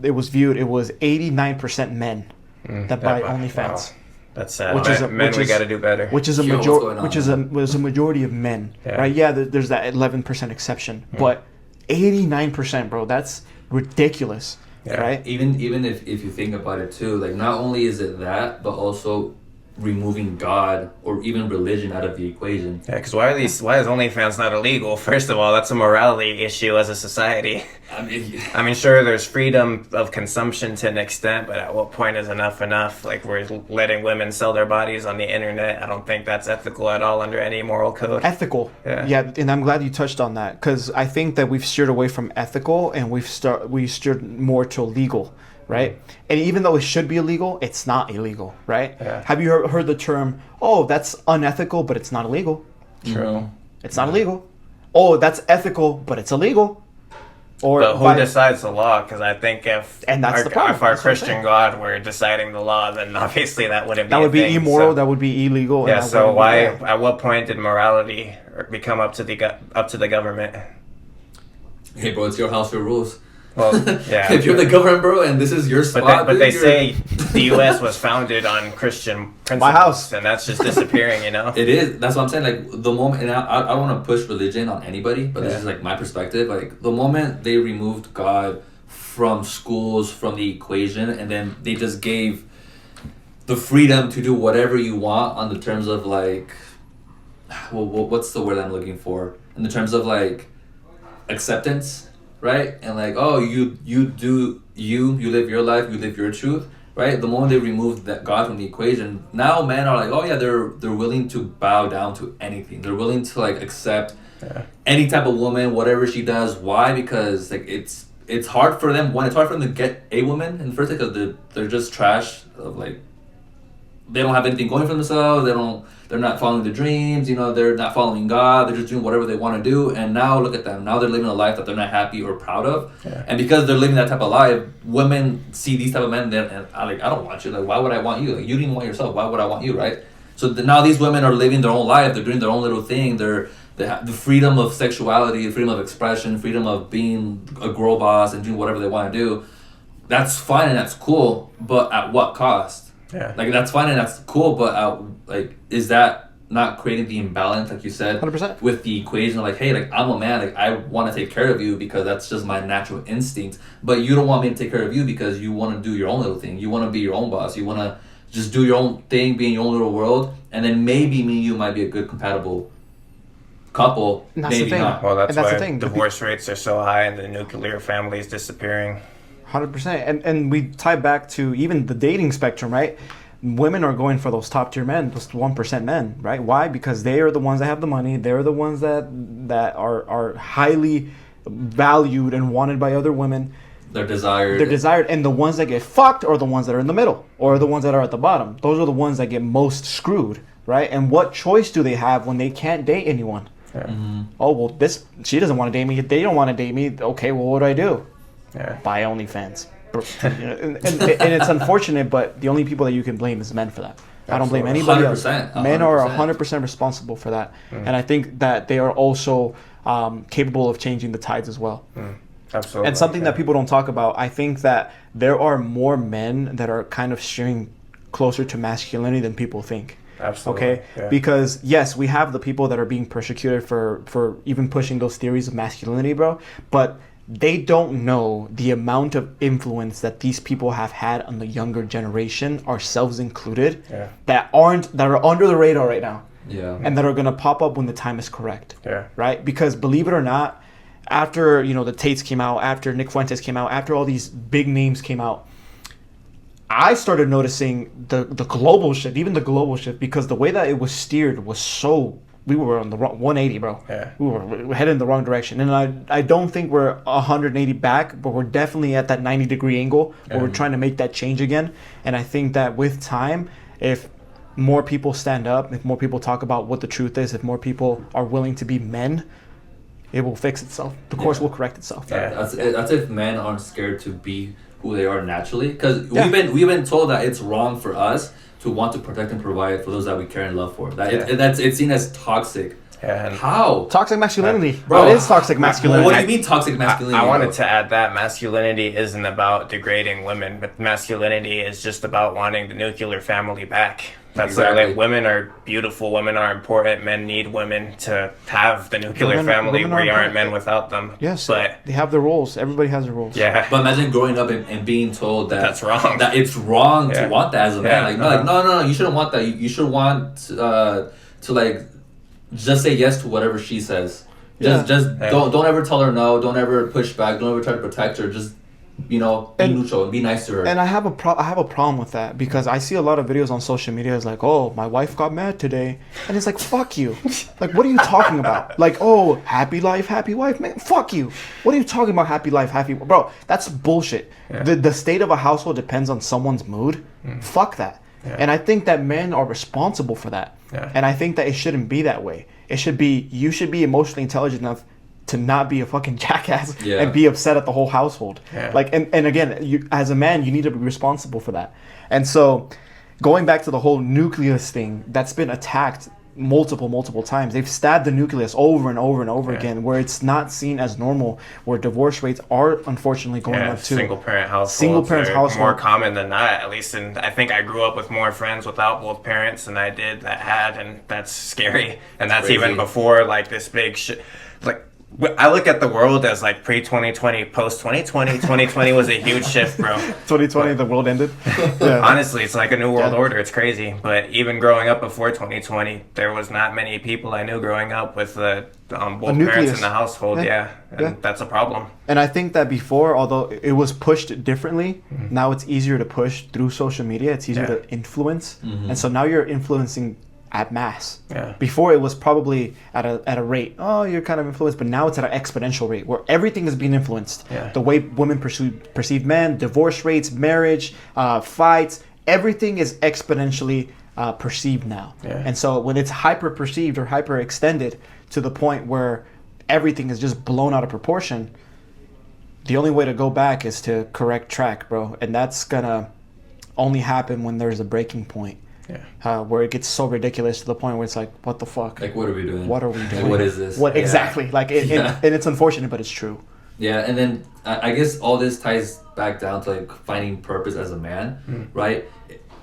it was viewed, it was 89% men that buy OnlyFans. Wow. That's sad. Men, we got to do better. Which is a majority of men, right? Yeah, there's that 11% exception, but 89%, bro. That's ridiculous, right? Even if you think about it too, like, not only is it that, but also removing God or even religion out of the equation. Yeah, because why is OnlyFans not illegal? First of all, that's a morality issue as a society. I mean, sure, there's freedom of consumption to an extent, but at what point is enough enough? Like, we're letting women sell their bodies on the internet. I don't think that's ethical at all under any moral code. Ethical. Yeah, and I'm glad you touched on that, because I think that we've steered away from ethical and we've steered more to legal. Right? And even though it should be illegal, it's not illegal, right? Have you heard the term, oh, that's unethical, but it's not illegal? True. It's not illegal. Oh, that's ethical, but it's illegal. Or but who decides the law? Because I think if our Christian God were deciding the law, then obviously that wouldn't be that would be thing, immoral. So. That would be illegal. Yeah. So why? At what point did morality become up to the government? Hey, bro, it's your house, your rules. Well, yeah. If you're the government, bro, and this is your spot, but they say the U.S. was founded on Christian principles. My house, and that's just disappearing. You know, it is. That's what I'm saying. Like, the moment, and I don't want to push religion on anybody, but this is like my perspective. Like, the moment they removed God from schools, from the equation, and then they just gave the freedom to do whatever you want on the terms of, like, well, what's the word I'm looking for? In the terms of, like, acceptance. Right? And like, oh, you live your life, you live your truth, right? The moment they removed that God from the equation, now men are like, oh yeah, they're willing to bow down to anything. They're willing to, like, accept any type of woman, whatever she does. Why? Because, like, it's hard for them. It's hard for them to get a woman in the first place, because they're just trash. Of, like, they don't have anything going for themselves. They're not following their dreams. You know, they're not following God. They're just doing whatever they want to do. And now look at them. Now they're living a life that they're not happy or proud of. And because they're living that type of life, women see these type of men and I don't want you. Like, why would I want you? Like, you didn't even want yourself. Why would I want you, right? So now these women are living their own life. They're doing their own little thing. They have the freedom of sexuality, freedom of expression, freedom of being a girl boss and doing whatever they want to do. That's fine and that's cool, but at what cost? Yeah. Like, that's fine and that's cool, but like, is that not creating the imbalance, like you said, 100%, with the equation of, like, hey, like, I'm a man, like, I want to take care of you because that's just my natural instinct, but you don't want me to take care of you because you want to do your own little thing. You want to be your own boss. You want to just do your own thing, be in your own little world, and then maybe me and you might be a good compatible couple. Maybe not. Well, that's why divorce rates are so high and the nuclear family is disappearing. 100%. And we tie back to even the dating spectrum, right? Women are going for those top tier men, those 1% men, right? Why? Because they are the ones that have the money. They're the ones that are highly valued and wanted by other women. They're desired. And the ones that get fucked are the ones that are in the middle or the ones that are at the bottom. Those are the ones that get most screwed, right? And what choice do they have when they can't date anyone? Oh, well, she doesn't want to date me. They don't want to date me. Okay, well, what do? Buy OnlyFans. and it's unfortunate, but the only people that you can blame is men for that. I don't blame anybody else. 100%, Men are 100%. 100% responsible for that, and I think that they are also capable of changing the tides as well. Absolutely. And something yeah. that people don't talk about, I think that there are more men that are kind of steering closer to masculinity than people think. Absolutely. Okay, yeah. because yes, we have the people that are being persecuted for even pushing those theories of masculinity, bro. But they don't know the amount of influence that these people have had on the younger generation, ourselves included, Yeah. that are under the radar right now, Yeah. and that are gonna pop up when the time is correct. Yeah. Right? Because believe it or not, after the Tates came out, after Nick Fuentes came out, after all these big names came out, I started noticing the global shift, even the global shift, because the way that it was steered was so, we were on the wrong 180, bro. Yeah. We were headed in the wrong direction. And I don't think we're 180 back, but we're definitely at that 90-degree angle where we're trying to make that change again. And I think that with time, if more people stand up, if more people talk about what the truth is, if more people are willing to be men, it will fix itself. The course will correct itself. Yeah. That's if men aren't scared to be who they are naturally, because Yeah. we've been told that it's wrong for us to want to protect and provide for those that we care and love for. That it's seen as toxic. Yeah, and How? Toxic masculinity. Bro, What is toxic masculinity? What do you mean toxic masculinity? I wanted bro? to add that masculinity isn't about degrading women, but masculinity is just about wanting the nuclear family back. That's Exactly. like women are beautiful, women are important, men need women to have the nuclear Women- family. women are We aren't important. men without them. Yes, But they have their roles. Everybody has their roles. yeah. But imagine growing up and being told that That's wrong. That it's wrong Yeah. to want that as a man. Yeah, Like uh-huh. no, you shouldn't want that. You should want to like just say yes to whatever she says. Just Yeah. don't ever tell her no. Don't ever push back. Don't ever try to protect her. Just be And- neutral and be nice to her. And I have a problem with that because I see a lot of videos on social media. It's like, oh, my wife got mad today, and it's like, fuck you. Like, what are you talking about? Like, oh, happy life, happy wife, man. Fuck you. What are you talking about? Happy life, happy bro. That's bullshit. Yeah. The state of a household depends on someone's mood. Fuck that. Yeah. And I think that men are responsible for that. Yeah. And I think that it shouldn't be that way. It should be you should be emotionally intelligent enough to not be a fucking jackass Yeah. and be upset at the whole household. Yeah. Like and again, you as a man, you need to be responsible for that. And so going back to the whole nucleus thing, that's been attacked multiple times. They've stabbed the nucleus over and over and over Yeah. again, where it's not seen as normal, where divorce rates are unfortunately going Yeah, up too. single parent households. Single parent are household. more common than not. At least, I think I grew up with more friends without both parents than I did that had, and that's scary. And that's Crazy. even before like this big shit. Like I look at the world as like pre 2020, post 2020. 2020 was a huge shift, bro. 2020, the world ended. Yeah. Honestly, it's like a new world Yeah. order. It's crazy. But even growing up before 2020, there was not many people I knew growing up with both parents nucleus. in the household. Yeah. Yeah, and Yeah. that's a problem. And I think that before, although it was pushed differently, now it's easier to push through social media. It's easier Yeah. to influence. And so now you're influencing at mass. Yeah. Before it was probably at a rate, oh, you're kind of influenced, but now it's at an exponential rate where everything is being influenced. Yeah. The way women perceive men, divorce rates, marriage, fights, everything is exponentially perceived now. Yeah. And so when it's hyper perceived or hyper extended to the point where everything is just blown out of proportion, the only way to go back is to correct track, bro. And that's gonna only happen when there's a breaking point. Yeah. Where it gets so ridiculous to the point where it's like, what the fuck? Like, what are we doing? What are we Like, doing? what is this? What Yeah. exactly? Like, Yeah. and it's unfortunate, but it's true. Yeah, and then I guess all this ties back down to like finding purpose as a man, right?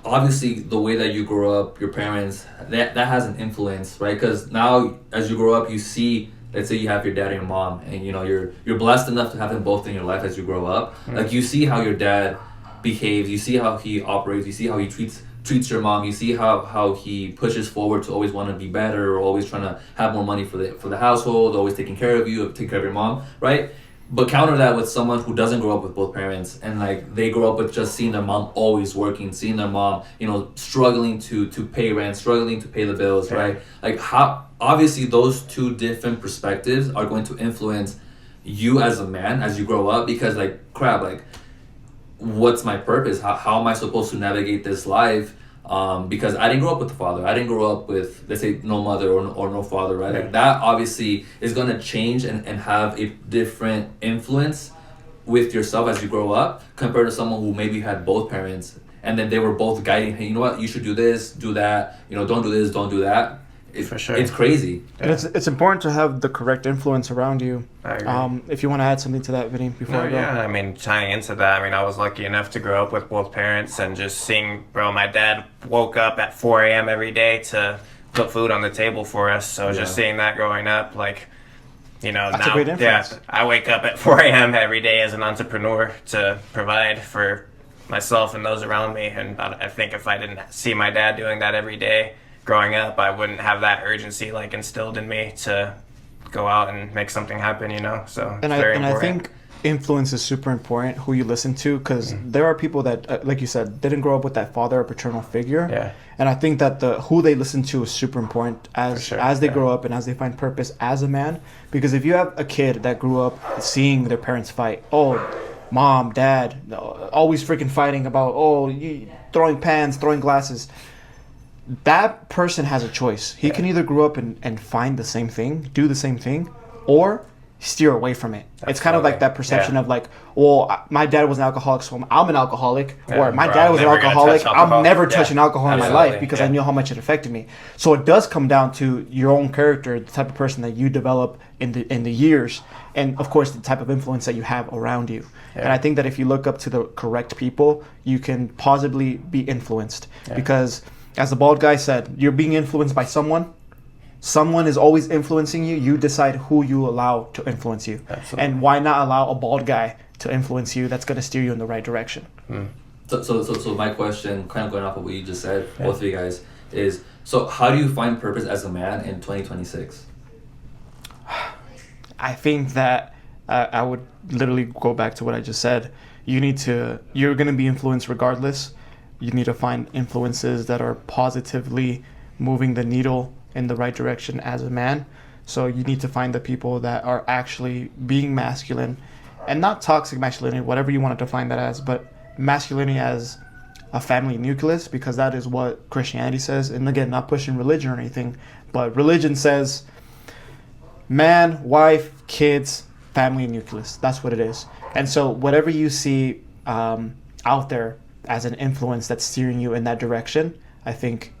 Obviously, the way that you grow up, your parents, that has an influence, right? Because now, as you grow up, you see, let's say you have your dad and your mom, and you're blessed enough to have them both in your life as you grow up. Like you see how your dad behaves, you see how he operates, you see how he treats your mom, you see how he pushes forward to always want to be better, or always trying to have more money for the household, always taking care of you, take care of your mom, right? But counter that with someone who doesn't grow up with both parents, and like they grow up with just seeing their mom always working, seeing their mom, struggling to pay rent, struggling to pay the bills, Yeah. right? Like how obviously those two different perspectives are going to influence you as a man as you grow up, because like crap, like what's my purpose? How am I supposed to navigate this life? Because I didn't grow up with a father. I didn't grow up with, let's say, no mother or no father, right? Yeah. Like that obviously is going to change and have a different influence with yourself as you grow up compared to someone who maybe had both parents and then they were both guiding, hey, you know what, you should do this, do that, don't do this, don't do that. For sure. It's crazy. And it's important to have the correct influence around you. I agree. If you want to add something to that, Vinny, before I go. Yeah, I mean, tying into that, I mean, I was lucky enough to grow up with both parents and just seeing, bro, my dad woke up at 4 a.m. every day to put food on the table for us. So just seeing that growing up, like, That's now, a great influence. I wake up at 4 a.m. every day as an entrepreneur to provide for myself and those around me. And I think if I didn't see my dad doing that every day growing up, I wouldn't have that urgency like instilled in me to go out and make something happen, So And it's very I important. think influence is super important, who you listen to, because there are people that, like you said, didn't grow up with that father or paternal figure. Yeah. And I think that who they listen to is super important as sure, as they yeah. grow up and as they find purpose as a man. Because if you have a kid that grew up seeing their parents fight, mom, dad, always freaking fighting about, you throwing pans, throwing glasses. That person has a choice. He can either grow up and find the same thing, do the same thing, or steer away from it. It's kind of like that perception Yeah. of like, my dad was an alcoholic, so I'm an alcoholic. Yeah, Or my or dad I'm was an never gonna alcoholic, touch alcohol. I'm never Yeah, touching alcohol in my absolutely, life because yeah. I knew how much it affected me. So it does come down to your own character, the type of person that you develop in the years, and of course the type of influence that you have around you. And I think that if you look up to the correct people, you can positively be influenced. Because as the bald guy said, you're being influenced by someone. Someone is always influencing you. You decide who you allow to influence you. Absolutely. And why not allow a bald guy to influence you that's going to steer you in the right direction? So my question, kind of going off of what you just said, both of you guys, is so how do you find purpose as a man in 2026? I think that I would literally go back to what I just said. You're going to be influenced regardless. You need to find influences that are positively moving the needle in the right direction as a man. So you need to find the people that are actually being masculine and not toxic masculinity, whatever you want to define that as, but masculinity as a family nucleus, because that is what Christianity says. And again, not pushing religion or anything, but religion says man, wife, kids, family nucleus. That's what it is. And so whatever you see out there as an influence that's steering you in that direction, I think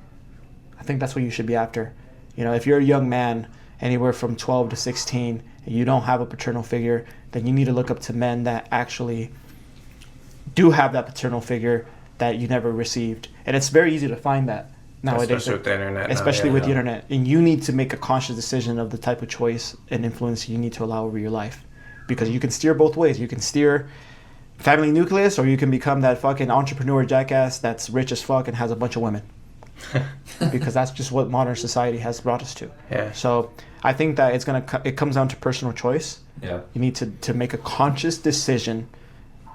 that's what you should be after. If you're a young man, anywhere from 12 to 16, and you don't have a paternal figure, then you need to look up to men that actually do have that paternal figure that you never received. And it's very easy to find that nowadays. Especially with the internet. Especially with the internet. And you need to make a conscious decision of the type of choice and influence you need to allow over your life. Because you can steer both ways. You can steer family nucleus, or you can become that fucking entrepreneur jackass that's rich as fuck and has a bunch of women. Because that's just what modern society has brought us to. Yeah. So I think that it comes down to personal choice. Yeah. You need to make a conscious decision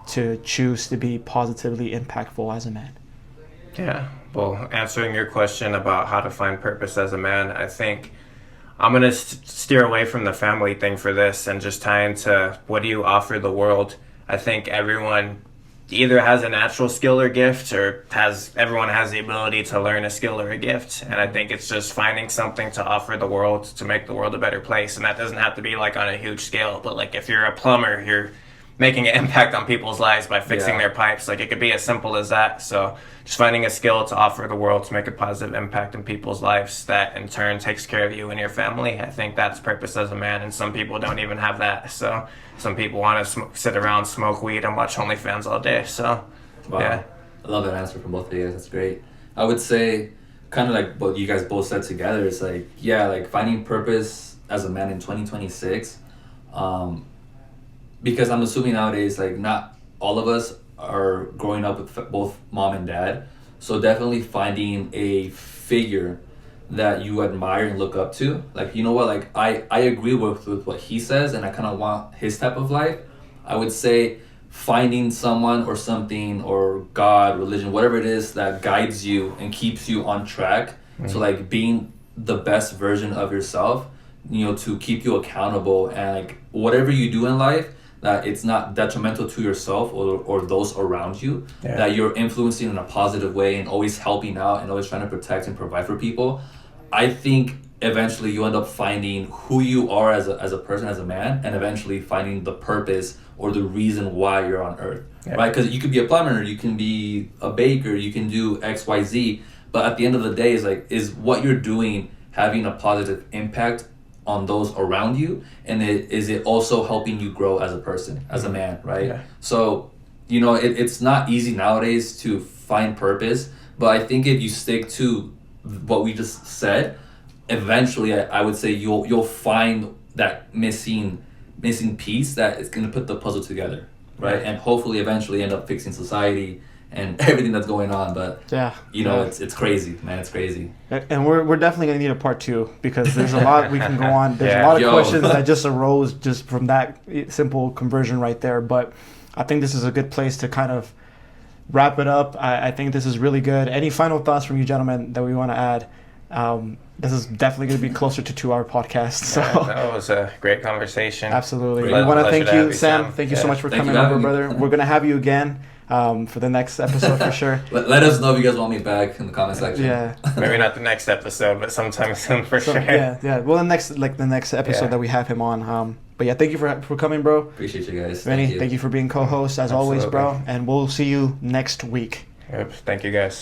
to choose to be positively impactful as a man. Yeah. Well, answering your question about how to find purpose as a man, I think I'm going to steer away from the family thing for this and just tie into what do you offer the world. I think everyone either has a natural skill or gift, or everyone has the ability to learn a skill or a gift. And I think it's just finding something to offer the world to make the world a better place. And that doesn't have to be like on a huge scale, but like if you're a plumber, you're making an impact on people's lives by fixing their pipes. Like it could be as simple as that. So just finding a skill to offer the world to make a positive impact in people's lives that in turn takes care of you and your family. I think that's purpose as a man, and some people don't even have that. So some people want to sit around, smoke weed, and watch OnlyFans all day. So Wow. yeah. I love that answer from both of you guys. That's great. I would say, kind of like what you guys both said together, it's like, like finding purpose as a man in 2026. Because I'm assuming nowadays, like, not all of us are growing up with both mom and dad. So definitely finding a figure that you admire and look up to. Like, you know what, like, I agree with what he says, and I kind of want his type of life. I would say finding someone or something, or God, religion, whatever it is that guides you and keeps you on track. So like being the best version of yourself, to keep you accountable, and like whatever you do in life, that it's not detrimental to yourself or those around you, that you're influencing in a positive way and always helping out and always trying to protect and provide for people. I think eventually you end up finding who you are as a person, as a man, and eventually finding the purpose or the reason why you're on earth, right? Because you could be a plumber, you can be a baker, you can do XYZ, but at the end of the day, is what you're doing having a positive impact on those around you, and is it also helping you grow as a person, as a man, right? Yeah. So, it's not easy nowadays to find purpose, but I think if you stick to what we just said, eventually I would say you'll find that missing piece that is going to put the puzzle together, right? And hopefully eventually end up fixing society and everything that's going on. But Yeah. it's crazy, man. It's crazy. And we're definitely gonna need a part 2 because there's a lot we can go on. There's a Yeah. lot of Yo. questions that just arose just from that simple conversion right there. But I think this is a good place to kind of wrap it up. I think this is really good. Any final thoughts from you gentlemen that we want to add? This is definitely going to be closer to 2-hour podcast. So That was a great conversation. absolutely, Great. we want to Pleasure thank to have you, you, Sam. Sam. Thank you so Yeah. much for Thank you coming for over, having me. brother. We're gonna have you again for the next episode for sure. Let us know if you guys want me back in the comment section. Yeah. Maybe not the next episode, but sometime soon for So, sure. yeah. Well, the next episode Yeah. that we have him on. But yeah, thank you for coming, bro. Appreciate you guys. Vinny, thank you for being co-host as always, bro. Absolutely. And we'll see you next week. Yep. Thank you guys.